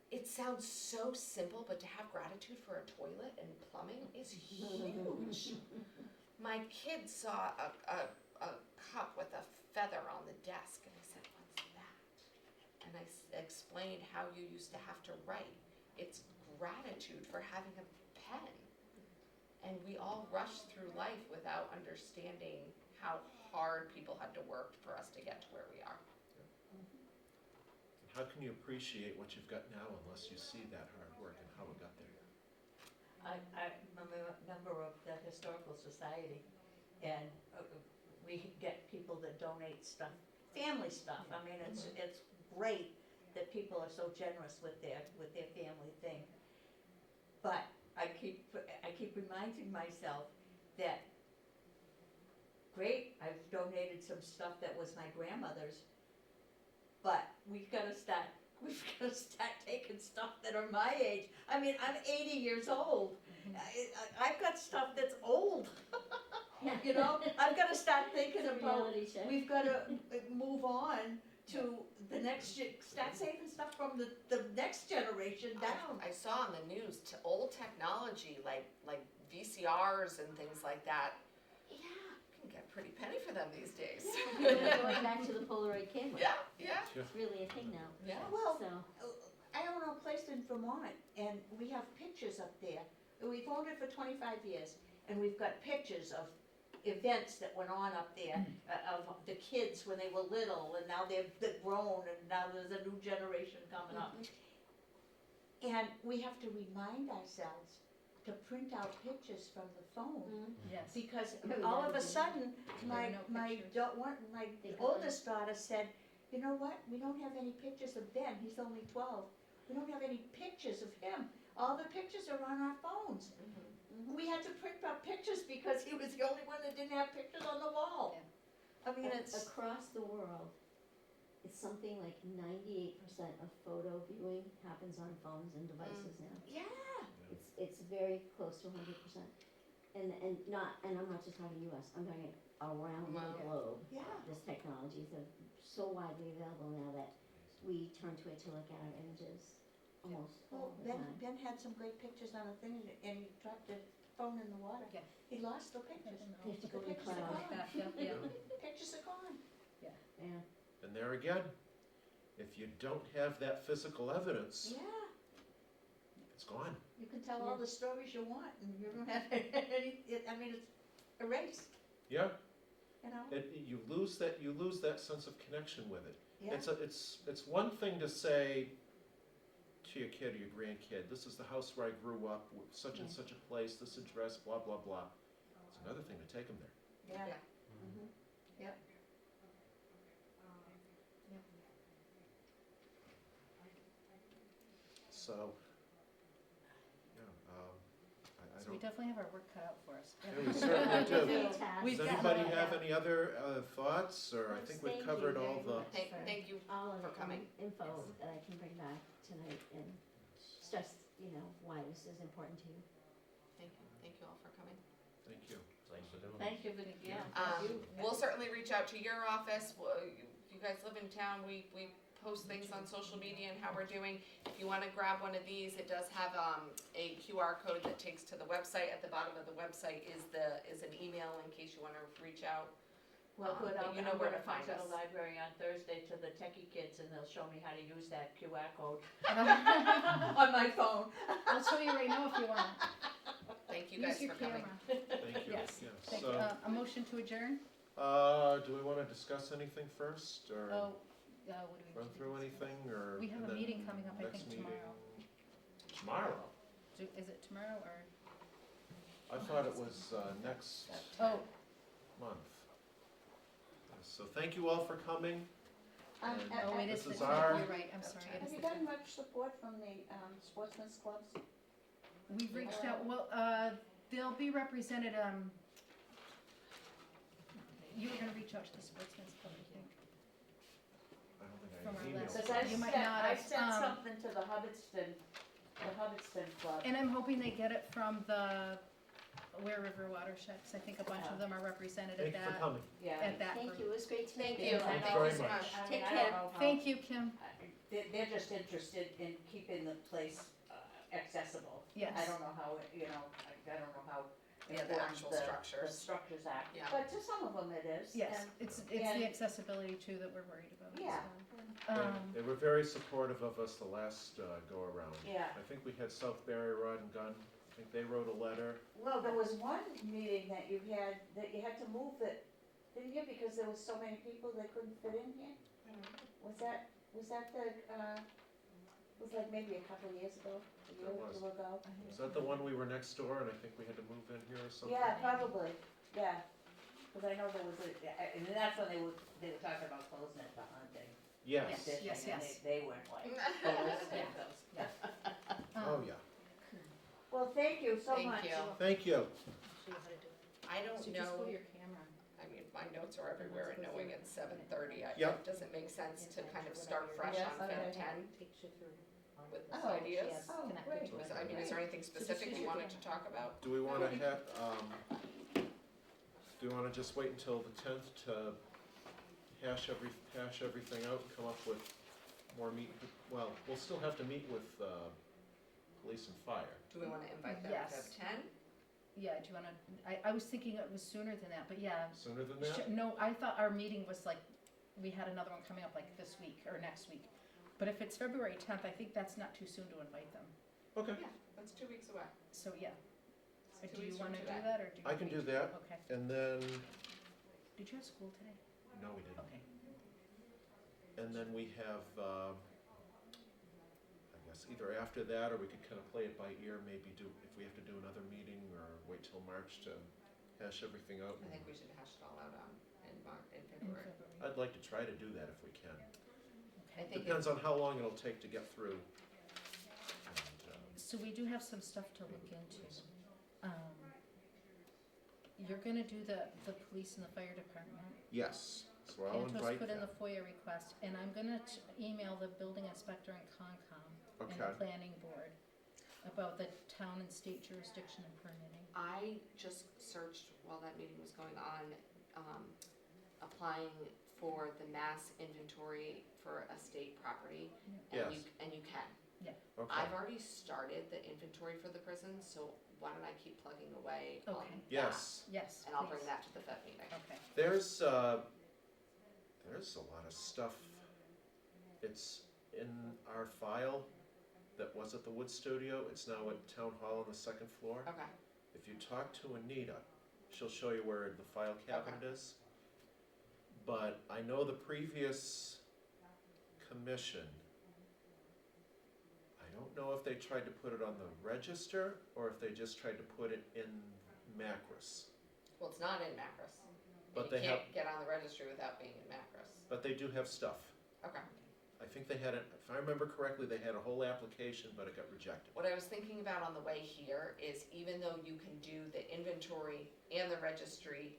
it sounds so simple, but to have gratitude for a toilet and plumbing is huge. My kid saw a cup with a feather on the desk, and I said, what's that? And I explained how you used to have to write. It's gratitude for having a pen. And we all rush through life without understanding how hard people had to work for us to get to where we are. How can you appreciate what you've got now unless you see that hard work and how it got there? I'm a member of the Historical Society, and we get people that donate stuff, family stuff. I mean, it's great that people are so generous with their family thing. But I keep reminding myself that, great, I've donated some stuff that was my grandmother's, but we've gotta start taking stuff that are my age. I mean, I'm 80 years old. I've got stuff that's old. You know, I've gotta start thinking It's a about, reality check. we've gotta move on to the next, start saving stuff from the next generation down. I saw on the news to old technology like VCRs and things like that. Yeah. You can get a pretty penny for them these days. We're going back to the Polaroid camera. Yeah. It's really a thing now, Yeah. Well, so. I own a place in Vermont, and we have pictures up there. We've owned it for 25 years, and we've got pictures of events that went on up there, of the kids when they were little, and now they're grown, and now there's a new generation coming up. And we have to remind ourselves to print out pictures from the phone, Yes. because Yeah, we all of never a did. sudden, my no pictures. my They oldest daughter said, you know what, we don't have any pictures of Ben, he's only 12. We don't have any pictures of him. All the pictures are on our phones. We had to print out pictures because he was the only one that didn't have pictures on the wall. I mean, it's, Across the world, it's something like 98% of photo viewing happens on phones and devices now. yeah, It's very close to 100%. And I'm not just talking US, I'm talking around Wow. the globe. yeah. This technology is so widely available now that we turn to it to look at our images almost Well, all the time. Ben had some great pictures on a thing, and he dropped his phone in the water. Yeah. He lost the pictures. They have to go to the Pictures are cloud. gone. Yeah. Pictures are gone. Yeah. And there again, if you don't have that physical evidence, Yeah, it's gone. you can tell all the stories you want, and you don't have any, I mean, it's erased, Yeah, you know? you lose that sense of connection with it. Yeah. It's one thing to say to your kid or your grandkid, this is the house where I grew up, with such and Yeah. such a place, this address, blah, blah, blah. It's another thing to take them there. Yeah. Yeah. Mhm. Yep. So, yeah, I So we don't, definitely have our work cut out for us. yeah, we certainly do. Fantastic. We've Does got anybody a lot have out. any other thoughts, or I Yes, think we've thank covered you all very the, much. Thank you. All of for the coming. info that I can bring back tonight and stress, why this is important to you. Thank you all for coming. thank you. Thanks for doing it. Thank you, yeah. We'll certainly reach out to your office. You guys live in town, we post things on social media and how we're doing. If you wanna grab one of these, it does have a QR code that takes to the website. At the bottom of the website is an email in case you wanna reach out. Well, good, But I'm you know where to gonna come find to the us. library on Thursday to the techie kids, and they'll show me how to use that QR code on my phone. I'll show you right now if you want. Thank you guys Use your for coming. camera. Thank you. Yes. Yeah, Thank so, you. A motion to adjourn? do we wanna discuss anything first, or Oh, what do we? run usually through discuss? anything, or? We have and a then meeting coming up, I next think, meeting- tomorrow. Tomorrow? Is it tomorrow or? I thought it was, next Oh, month. So thank you all for coming. Um, And- oh, it This is the is 10th, our- you're right, I'm sorry. It Have is you the gotten 10th. much support from the sportsmen's clubs? We've reached out, well, they'll be represented, you were gonna reach out to the Sportsman's Club, I think. I don't think I From have our emailed. list. Cause I You might sent, not I have, sent something to the Hubbardston Club. And I'm hoping they get it from the Ware River Watershed, 'cause I think a bunch of them are represented at Thank you for that, coming. Yeah. at that Thank group. you, it was great to meet Thank you. you. Thank you Thank very you so much. much. I mean, Take I care. don't know how- Thank you, Kim. They're just interested in keeping the place accessible. Yes. I don't know how, I don't know how Yeah, the important actual the structures. structures are. Yeah. But to some of them it is. Yes, and- it's and- the accessibility too that we're worried about. Yeah. So, They were very supportive of us the last go-around. Yeah. I think we had Southbury Rod and Gun. I think they wrote a letter. Well, there was one meeting that you had to move it, didn't you, because there was so many people they couldn't fit in here? Was that the, was like maybe a couple of years ago, a year It or was. two ago. Is that the one we were next door and I think we had to move in here or something? Yeah, probably, yeah, cause I know there was and that's when they were talking about closing it for hunting. Yes. and fishing, Yes, and yes. They weren't like, listening to those. Oh, yeah. Well, thank you so Thank much. you. Thank you. I don't So just go to know, your camera. I mean, my notes are everywhere and knowing it's 7:30, Yep. does it make sense to kind of start fresh Yes, on okay. Feb 10 with Oh, ideas? Oh, great. I mean, is there anything specific use you your wanted to talk about? Do we wanna do we wanna just wait until the 10th to hash everything out and come up with more well, we'll still have to meet with, police and fire. Do we wanna invite them Yes. to Feb 10? Yeah, do you wanna, I was thinking it was sooner than that, but yeah. Sooner than that? No, I thought our meeting was like, we had another one coming up like this week or next week. But if it's February 10th, I think that's not too soon to invite them. Okay, Yeah, that's 2 weeks away. So, yeah. It's 2 Do you weeks from wanna do today. that or do you? I can want do me to? that. Okay. and then, Did you have school today? no, we didn't. Okay. And then we have, I guess either after that, or we could kind of play it by ear, maybe do, if we have to do another meeting, or wait till March to hash everything out. I think we should hash it all out in In February. February. I'd like to try to do that if we can. I Okay. think Depends on how long it'll take to get through. And, So we do have some stuff to look into. You're gonna do the police and the fire department. yes, so I'll Cantos invite put in the them. FOIA request, and I'm gonna email the building inspector and Concom and the Okay, planning board about the town and state jurisdiction and permitting. I just searched while that meeting was going on, applying for the mass inventory for a state property. Yes. And you can. okay, I've already started the inventory for the prison, so why don't I keep plugging away on Okay. that? yes. Yes, And I'll bring please. that to the Fed meeting. Okay. There's a lot of stuff. It's in our file that was at the Wood Studio. It's now at Town Hall on the second floor. Okay, If you talk to Anita, she'll show you where the file cabinet is. But I know the previous commission, I don't know if they tried to put it on the register or if they just tried to put it in Macris. well, it's not in Macris. But You they can't get on the registry without being in Macris. But they do have stuff. Okay. I think they had it, if I remember correctly, they had a whole application, but it got rejected. What I was thinking about on the way here is even though you can do the inventory and the registry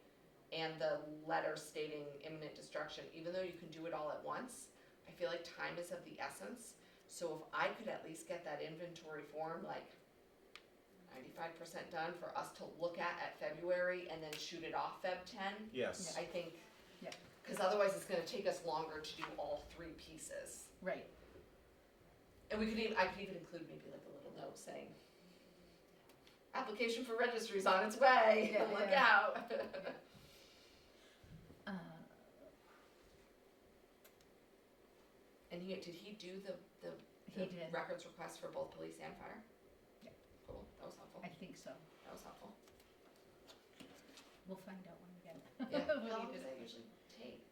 and the letter stating imminent destruction, even though you can do it all at once, I feel like time is of the essence. So if I could at least get that inventory form like 95% done for us to look at February and then shoot it off Feb 10, Yes, I think, Yeah. because otherwise it's gonna take us longer to do all 3 pieces. Right. And we could even, I could even include maybe like a little note saying, application for registry's on its way, Yeah, look yeah. out. And did he do the He did. records request for both police and fire? Yeah. Cool, that was helpful, I think so. that was helpful. We'll find out when we get it. Yeah, When how he long did does it. that usually take?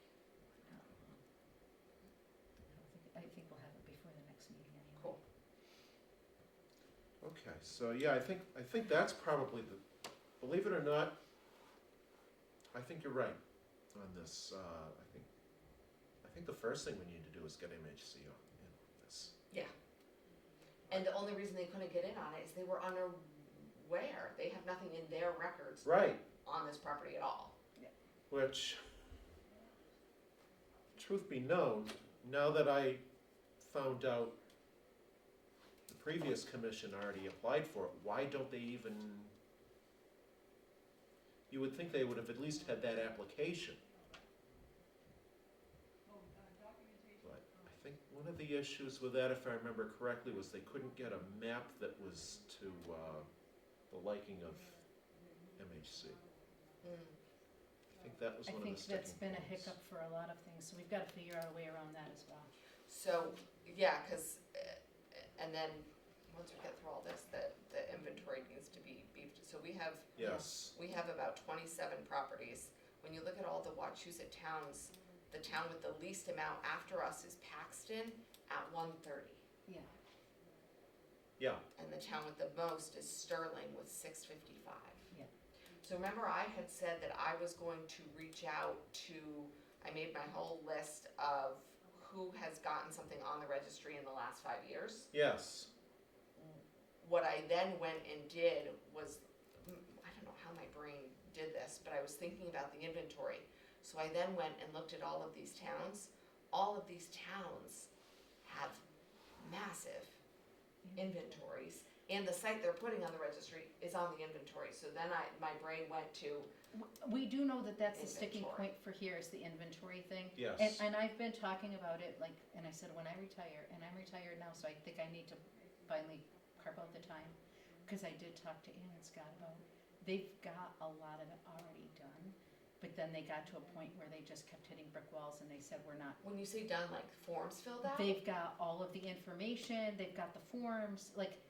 I think we'll have it before the next meeting anyway. Cool. okay, so yeah, I think that's probably the, believe it or not, I think you're right on this. I think the first thing we need to do is get MHC on this. And the only reason they couldn't get in on it is they were unaware, they have nothing in their records Right, on this property at all. which, truth be known, now that I found out the previous commission already applied for it, why don't they even, you would think they would have at least had that application. But I think one of the issues with that, if I remember correctly, was they couldn't get a map that was to the liking of MHC. Mm. I think that was I one of the think sticking that's been a points. hiccup for a lot of things, so we've gotta figure out a way around that as well. So, yeah, cause, and then, once we get through all this, the inventory needs to be beefed, so we have about 27 properties. When you look at all the Wachusett towns, the town with the least amount after us is Paxton at 130. Yeah. Yeah, and the town with the most is Sterling with 655. Yeah. So remember I had said that I was going to reach out to, I made my whole list of who has gotten something on the registry in the last 5 years. yes, What I then went and did was, I don't know how my brain did this, but I was thinking about the inventory. So I then went and looked at all of these towns. All of these towns have massive inventories, and the site they're putting on the registry is on the inventory. So then my brain went to, We do know that that's the sticking Inventory. point for here is the inventory thing. yes. And I've been talking about it, like, and I said, when I retire, and I'm retired now, so I think I need to finally carve out the time. Cause I did talk to Ann and Scott about, they've got a lot of it already done, but then they got to a point where they just kept hitting brick walls and they said, we're not. when you say done, like forms filled out? They've got all of the information, they've got the forms, like,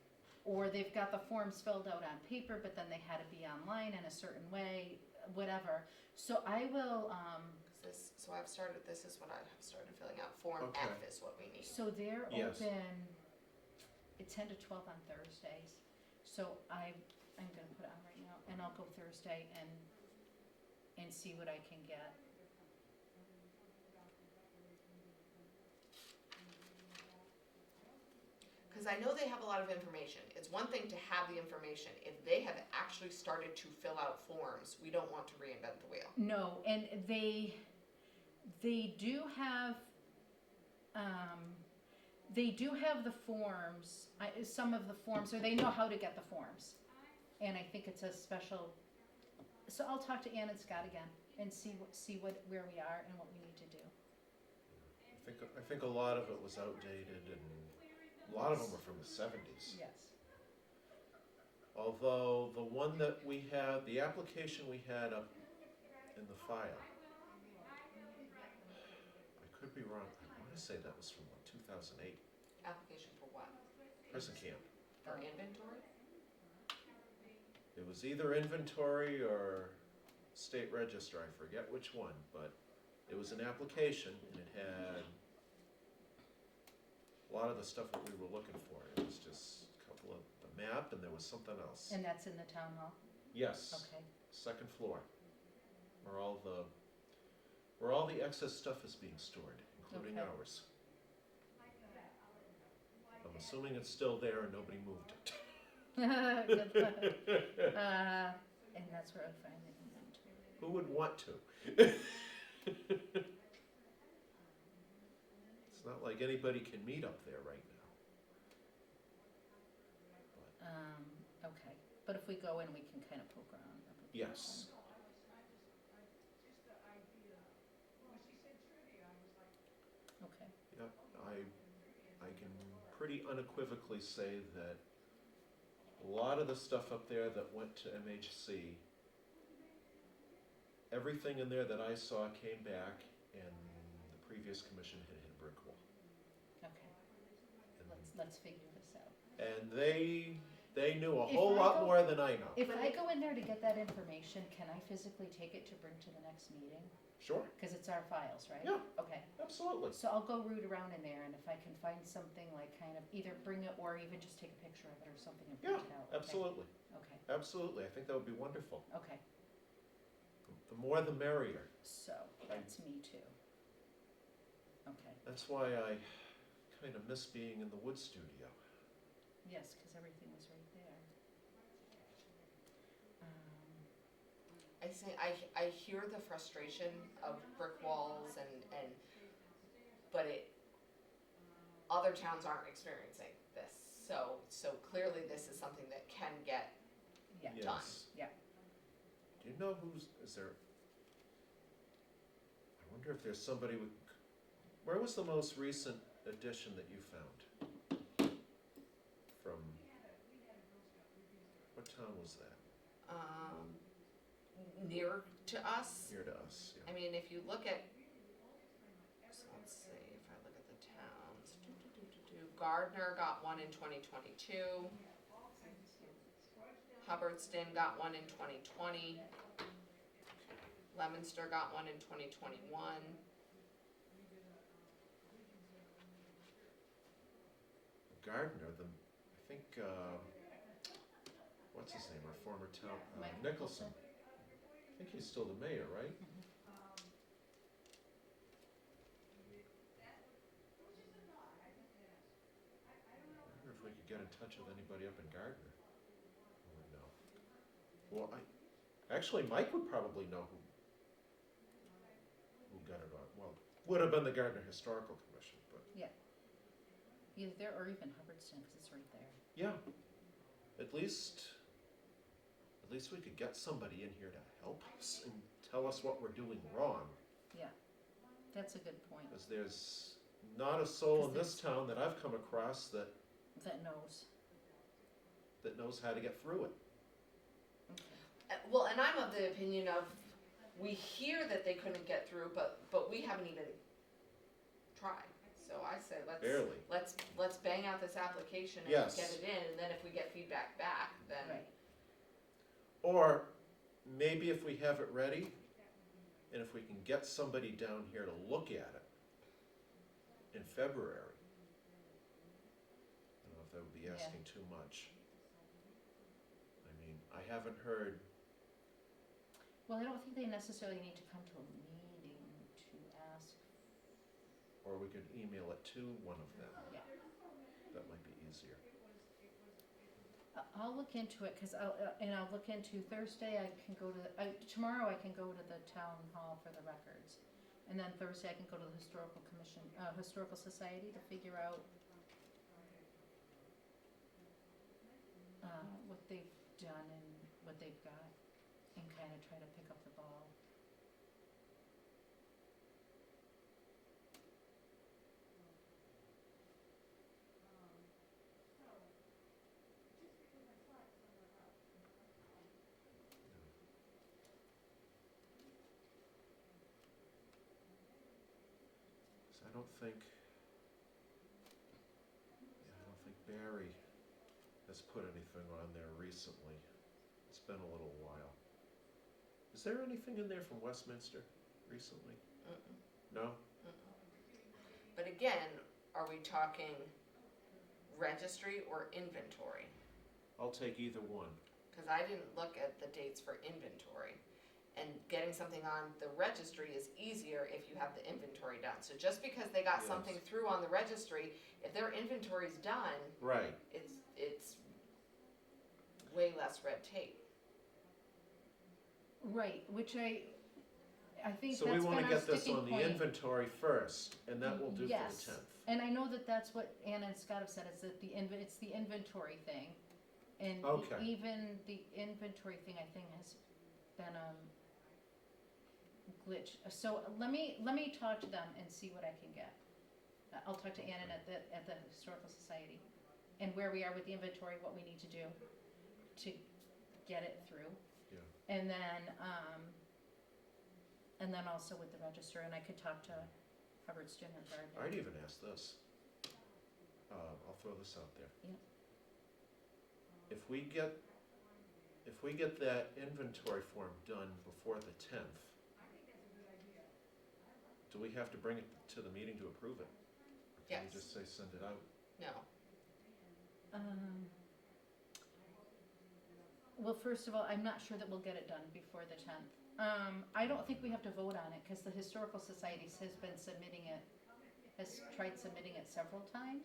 or they've got the forms filled out on paper, but then they had to be online in a certain way, whatever. So I will, So I've started, this is what I have started filling out. Form Okay. F is what we need. so they're Yes. open at 10 to 12 on Thursdays. So I'm gonna put it on right now, and I'll go Thursday and see what I can get. Because I know they have a lot of information. It's one thing to have the information. If they have actually started to fill out forms, we don't want to reinvent the wheel. No, and they do have, the forms, some of the forms, or they know how to get the forms. And I think it's a special, so I'll talk to Ann and Scott again and see where we are and what we need to do. I think a lot of it was outdated, and a lot of them were from the 70s. Yes. Although the one that we had, the application we had up in the file, I could be wrong, I want to say that was from 2008, Application for what? prison camp. For inventory? It was either inventory or state register, I forget which one, but it was an application and it had a lot of the stuff that we were looking for. It was just a couple of, the map, and there was something else. And that's in the town hall? Yes, Okay. second floor, where all the excess stuff is being stored, including Okay. ours. I'm assuming it's still there and nobody moved it. Good luck. And that's where I find the inventory. Who would want to? It's not like anybody can meet up there right now. Okay, but if we go in, we can kind of poke around. Yes. Okay, Yep, I can pretty unequivocally say that a lot of the stuff up there that went to MHC, everything in there that I saw came back, and the previous commission had hit a brick wall. okay, And- let's figure this out. And they knew a If whole I lot go- more than I know. If I go in there to get that information, can I physically take it to bring to the next meeting? Sure, Because it's our files, right? Yeah. Okay, absolutely. so I'll go root around in there, and if I can find something like kind of either bring it or even just take a picture of it or something and print it out. Okay. Absolutely, Okay, absolutely. I think that would be wonderful. okay, The more the merrier. so that's me too. Okay, That's why I kind of miss being in the wood studio. yes, because everything was right there. I say, I hear the frustration of brick walls but other towns aren't experiencing this. So clearly this is something that can get, Yeah, Done. Yes. Yeah. Do you know is there, I wonder if there's somebody with, where was the most recent edition that you found? From, what town was that? near to us. Near to us, I yeah. mean, if you look at, so let's see, if I look at the towns, Gardner got one in 2022. Hubbardston got one in 2020. Leominster got one in 2021. Gardner, I think think, what's his name, our former town, Mike Nicholson. I think he's still the mayor, right? I wonder if we could get in touch with anybody up in Gardner. Who would know? Well, actually, Mike would probably know who got it on. Well, would have been the Gardner Historical Commission, but Either there or even Hubbardston, because it's right there. yeah, at least we could get somebody in here to help us and tell us what we're doing wrong. That's a good point. Because there's not a soul in 'Cause this town that I've come across that That knows. knows how to get through it. Okay. Well, and I'm of the opinion of, we hear that they couldn't get through, but we haven't even tried. So I say, Barely. let's bang out this application and Yes. get it in, and then if we get feedback back, then. Right. Or maybe if we have it ready, and if we can get somebody down here to look at it in February. I don't know if that would be asking too much. I mean, I haven't heard, Well, I don't think they necessarily need to come to a meeting to ask. or we could email it to one of them. Yeah. That might be easier. I'll look into it, cause I'll look into Thursday, I can go to, tomorrow I can go to the town hall for the records. And then Thursday I can go to the historical commission, historical society to figure out what they've done and what they've got, and kinda try to pick up the ball. So I don't think Barry has put anything on there recently. It's been a little while. Is there anything in there from Westminster recently? Mm-mm, No? mm-mm. But again, are we talking registry or inventory? I'll take either one. Because I didn't look at the dates for inventory. And getting something on the registry is easier if you have the inventory done. So just because they got Yes. something through on the registry, if their inventory's done, Right. it's way less red tape. Right, which I think So we that's been wanna our get this sticking on the point. inventory first, and that will do for Yes. the 10th. And I know that that's what Anna and Scott have said, is that it's the inventory thing. And Okay. even the inventory thing, I think, has been glitch. So let me talk to them and see what I can get. I'll talk to Anna at the Historical Society, and where we are with the inventory, what we need to do to get it through. Yeah. And then also with the register, and I could talk to Hubbardston or Gardner. I'd even ask this. I'll throw this out there. Yeah. If we get that inventory form done before the 10th, do we have to bring it to the meeting to approve it? Or can we Yes. just say send it out? No. Well, first of all, I'm not sure that we'll get it done before the 10th. I don't think we have to vote on it, because the Historical Society has tried submitting it several times.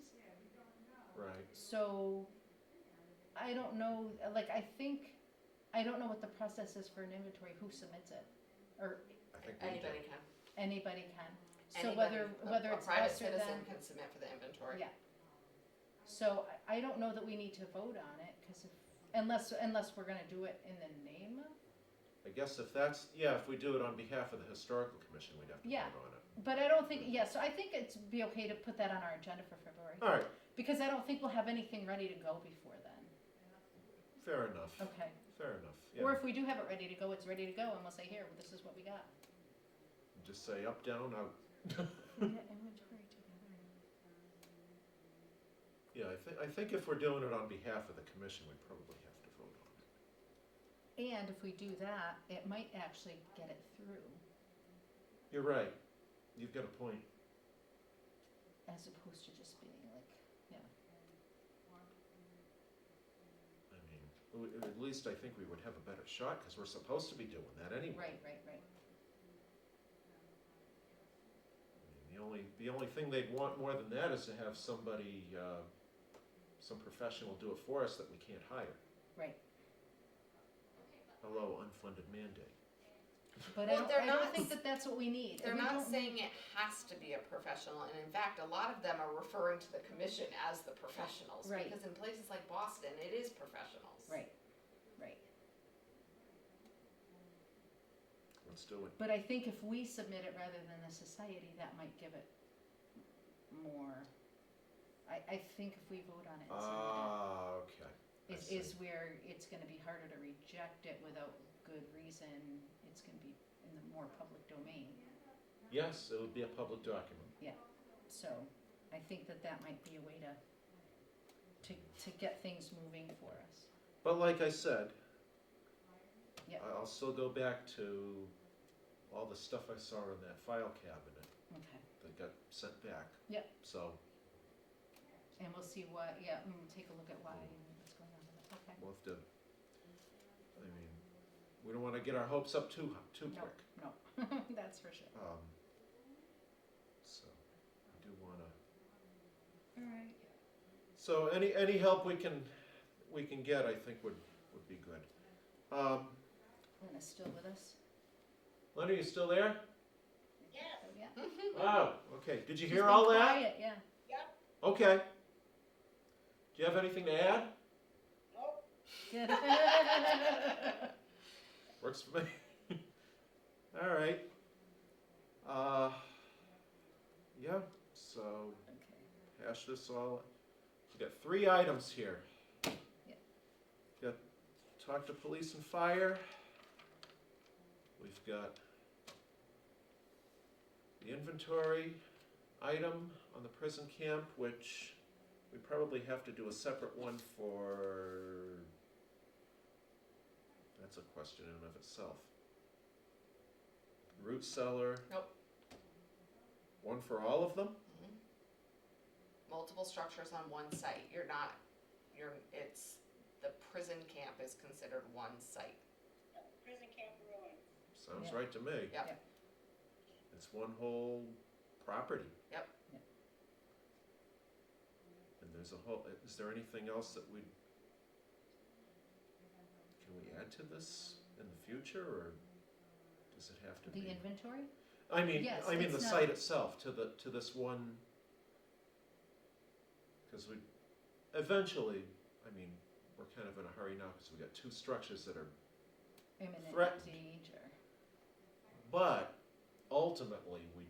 Right. So, I don't know, I don't know what the process is for an inventory, who submits it, or I think we do. Anybody can. anybody can. So Anybody, whether a it's private us or citizen them, can submit for the inventory. Yeah. So I don't know that we need to vote on it, because unless we're gonna do it in the name of. I guess if we do it on behalf of the Historical Commission, we'd have to Yeah. vote on it. But I don't think, so I think it's be okay to put that on our agenda for February, All right, because I don't think we'll have anything ready to go before then. fair enough. Okay. Fair enough, Or yeah. if we do have it ready to go, it's ready to go, and we'll say, here, this is what we got. Just say up, down, out. Inventory together. Yeah, I think if we're doing it on behalf of the commission, we probably have to vote on it. And if we do that, it might actually get it through, You're right. You've got a point. as opposed to just being like, at least I think we would have a better shot, because we're supposed to be doing that anyway. Right. I mean, the only thing they'd want more than that is to have somebody, some professional do it for us that we can't hire. Right. Hello, unfunded mandate. But Well, they're I don't not- think that that's what we need. They're We not don't saying it has to be a professional, and in fact, a lot of them are referring to the commission as the professionals. Right. Because in places like Boston, it is professionals. Right. Let's do it. But I think if we submit it rather than the society, that might give it more. I think if we vote on it and submit Okay. it, I is see. where it's gonna be harder to reject it without good reason. It's gonna be in the more public domain. Yes, it would be a public document. So I think that might be a way to get things moving for us. But like I said, Yep. I'll still go back to all the stuff I saw in that file cabinet Okay. that got sent back. Yep. So And we'll see take a look at why and what's going on with it. Okay. we'll have to, I mean, we don't want to get our hopes up too No. quick. No, that's for sure. So I do want to. All right. So any help we can get, I think would be good. Lena's still with us? Lenny, you still there? Yeah. Oh, okay. Did you She's hear been all that? quiet, yeah. Okay. Do you have anything to add? Good. Works for me. All right. Yeah, so Okay. hash this all. We got 3 items here. Yeah. Got talk to police and fire. We've got the inventory item on the prison camp, which we probably have to do a separate one for. That's a question in and of itself. Root cellar. Nope. One for all of them? Mhm. Multiple structures on one site, it's, the prison camp is considered one site. Prison camp ruins. Sounds Yeah. right to me. Yep. Yep. It's one whole property. Yep. Yep. And there's a whole, is there anything else that can we add to this in the future, or does it have to be? The inventory? I mean, Yes, the it's not- site itself, to this one, because eventually, I mean, we're kind of in a hurry now, because we got 2 structures that are, Imminent Threatened. siege or? but ultimately, we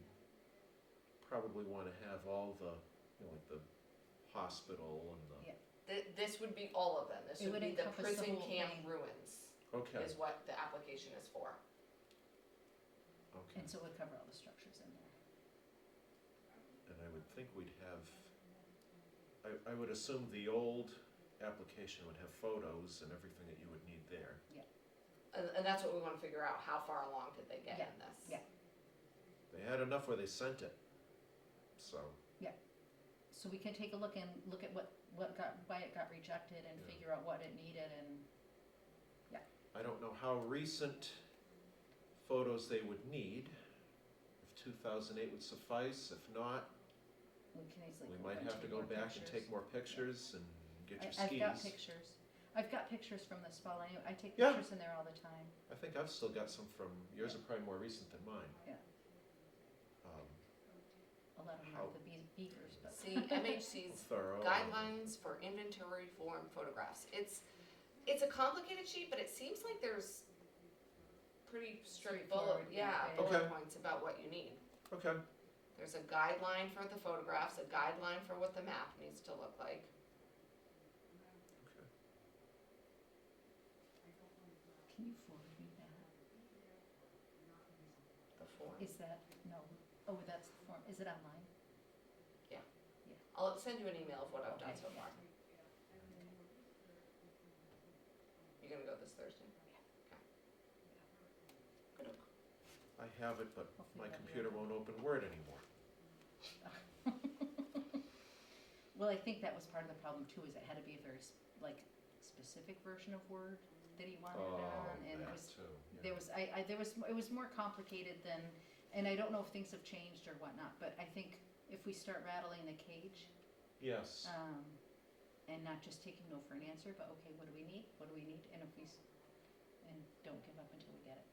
probably want to have all the, like the hospital and the, Yeah. This would be all of them, this It would would be the encompass the prison whole camp thing. ruins, okay, is what the application is for. okay. And so it would cover all the structures in there. And I would think we'd have, I would assume the old application would have photos and everything that you would need there. And that's what we wanna figure out, how far along did they get Yeah, in this? yeah. They had enough where they sent it, so, So we can take a look and look at why it got rejected and Yeah. figure out what it needed and, I don't know how recent photos they would need. If 2008 would suffice, if not, we can easily. we go might into have to go more back and pictures. take more pictures and get your I've got skis. pictures. I've got pictures from this fall. I take Yeah. pictures in there all the time. I think I've still got some from, yours are probably more recent than mine. Yeah. A lot of them How- are the beavers, but. See, MHC's Thorough. guidelines for inventory form photographs. It's a complicated sheet, but it seems like there's pretty strict Straightforward, yeah. bullet Okay. points about what you need. Okay, There's a guideline for the photographs, a guideline for what the map needs to look like. okay. Can you forward me that? The form. Is that, no, that's the form. Is it online? I'll send you an email of what I've done Okay. so far. You gonna go this Thursday? Okay. Good. I have it, but Hopefully my that'll be computer okay. won't open Word anymore. Well, I think that was part of the problem too, is it had to be a very specific version of Word that he wanted Oh, on, and it that was, too, yeah. there was, it was more complicated than, and I don't know if things have changed or whatnot, but I think if we start rattling the cage, Yes, and not just taking no for an answer, but okay, what do we need, and if and don't give up until we get it.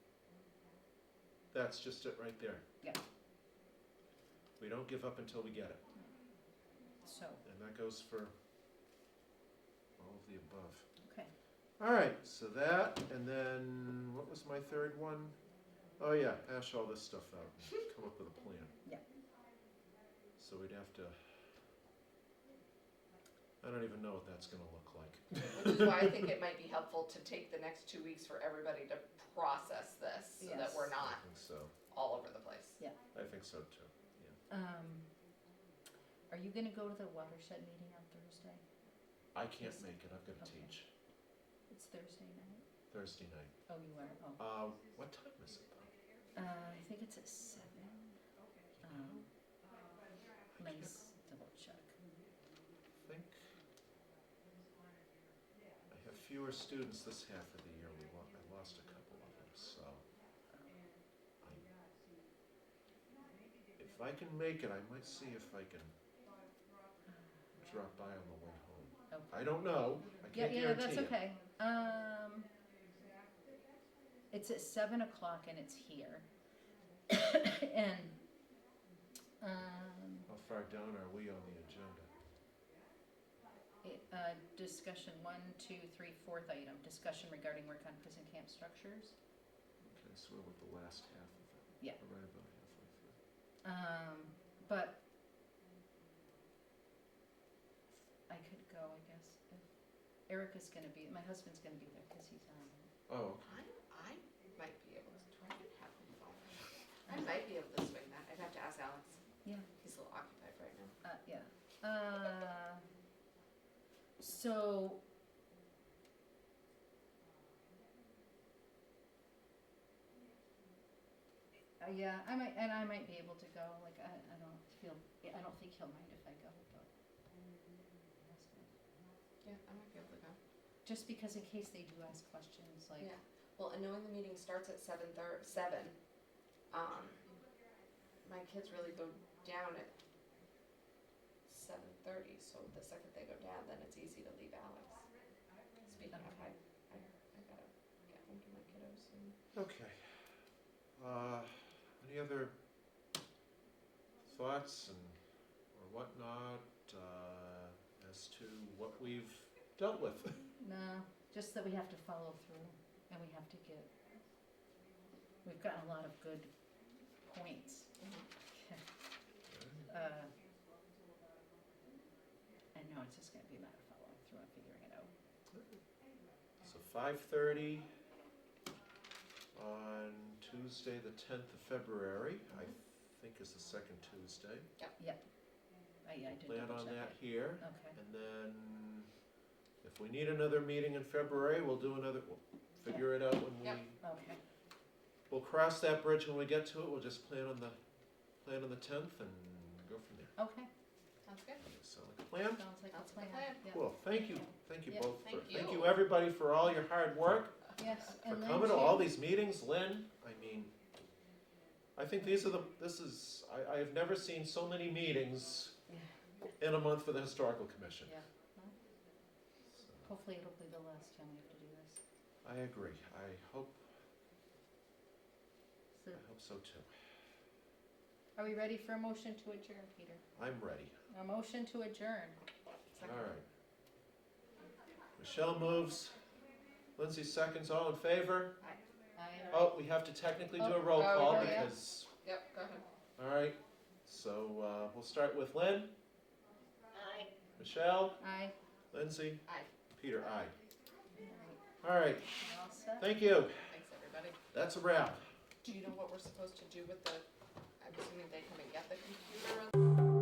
that's just it right there. Yeah. We don't give up until we get it, So, and that goes for all of the above. okay, All right, so that, and then, what was my third one? Oh yeah, hash all this stuff out and come up with a plan. Yeah. So we'd have to, I don't even know what that's gonna look like. Which is why I think it might be helpful to take the next 2 weeks for everybody to process this, so that Yes. we're I not think so, all over the place. I think so too. Are you gonna go to the watershed meeting on Thursday? I can't Yes. make it, I've gotta Okay. teach It's Thursday night. Thursday night. Oh, you are, oh. What time is it though? I think it's at 7. Let me double check. I think I have fewer students this half of the year, I lost a couple of them, so. If I can make it, I might see if I can drop by on the way home. Okay. I don't know, I Yeah, can't yeah, guarantee that's it. okay. It's at 7 o'clock and it's here. And, How far down are we on the agenda? discussion 1, 2, 3, 4th item, discussion regarding work on prison camp structures. Okay, so we're with the last half of it. Yeah. We're right about halfway through. But I could go, I guess, if Erica's gonna be, my husband's gonna be there because he's on. Oh, I might be able to, do I even have my phone? I might be able to swing that, I'd have to ask Alex. Yeah. He's a little occupied right now. Yeah. So. Yeah, I might be able to go, like, I don't think he'll mind if I go, but. Yeah, I might be able to go. Just because in case they do ask questions, like. Yeah, well, and knowing the meeting starts at 7, my kids really go down at 7:30, so the second they go down, then it's easy to leave Alex. Speaking of, I gotta get home to my kiddos and. okay. Any other thoughts or whatnot, as to what we've dealt with? No, just that we have to follow through and we've gotten a lot of good points. And no, it's just gonna be a matter of following through and figuring it out. So 5:30 on Tuesday, the 10th of February, I think is the second Tuesday. I did Plan double on check that it. here. Okay, And then, if we need another meeting in February, we'll figure it out when we, Yep. okay, we'll cross that bridge when we get to it, we'll just plan on the 10th and go from there. okay, Sounds good. Sound like a plan? sounds like a Sounds like a plan, plan. yeah. Cool, thank you Yeah. both Thank thank you. you everybody for all your hard work, Yes, for and Lynn coming to too. all these meetings, Lynn, I mean, I think I have never seen so many meetings in a month for the Historical Commission. Yeah, well, So, hopefully it'll be the last time we have to do this. I agree, I hope So, so too. are we ready for a motion to adjourn, Peter? I'm ready. A motion to adjourn. All right. Michelle moves. Lindsay seconds. All in favor? Aye. Oh, we have to technically do a Oh, roll oh, call yeah. because, Yep, go ahead. all right. So we'll start with Lynn, Aye. Michelle, Aye. Lindsay. Aye. Peter, aye. All right, All right. all set? Thank you. Thanks, everybody. That's a wrap. Do you know what we're supposed to do with I'm assuming they come and get the computer?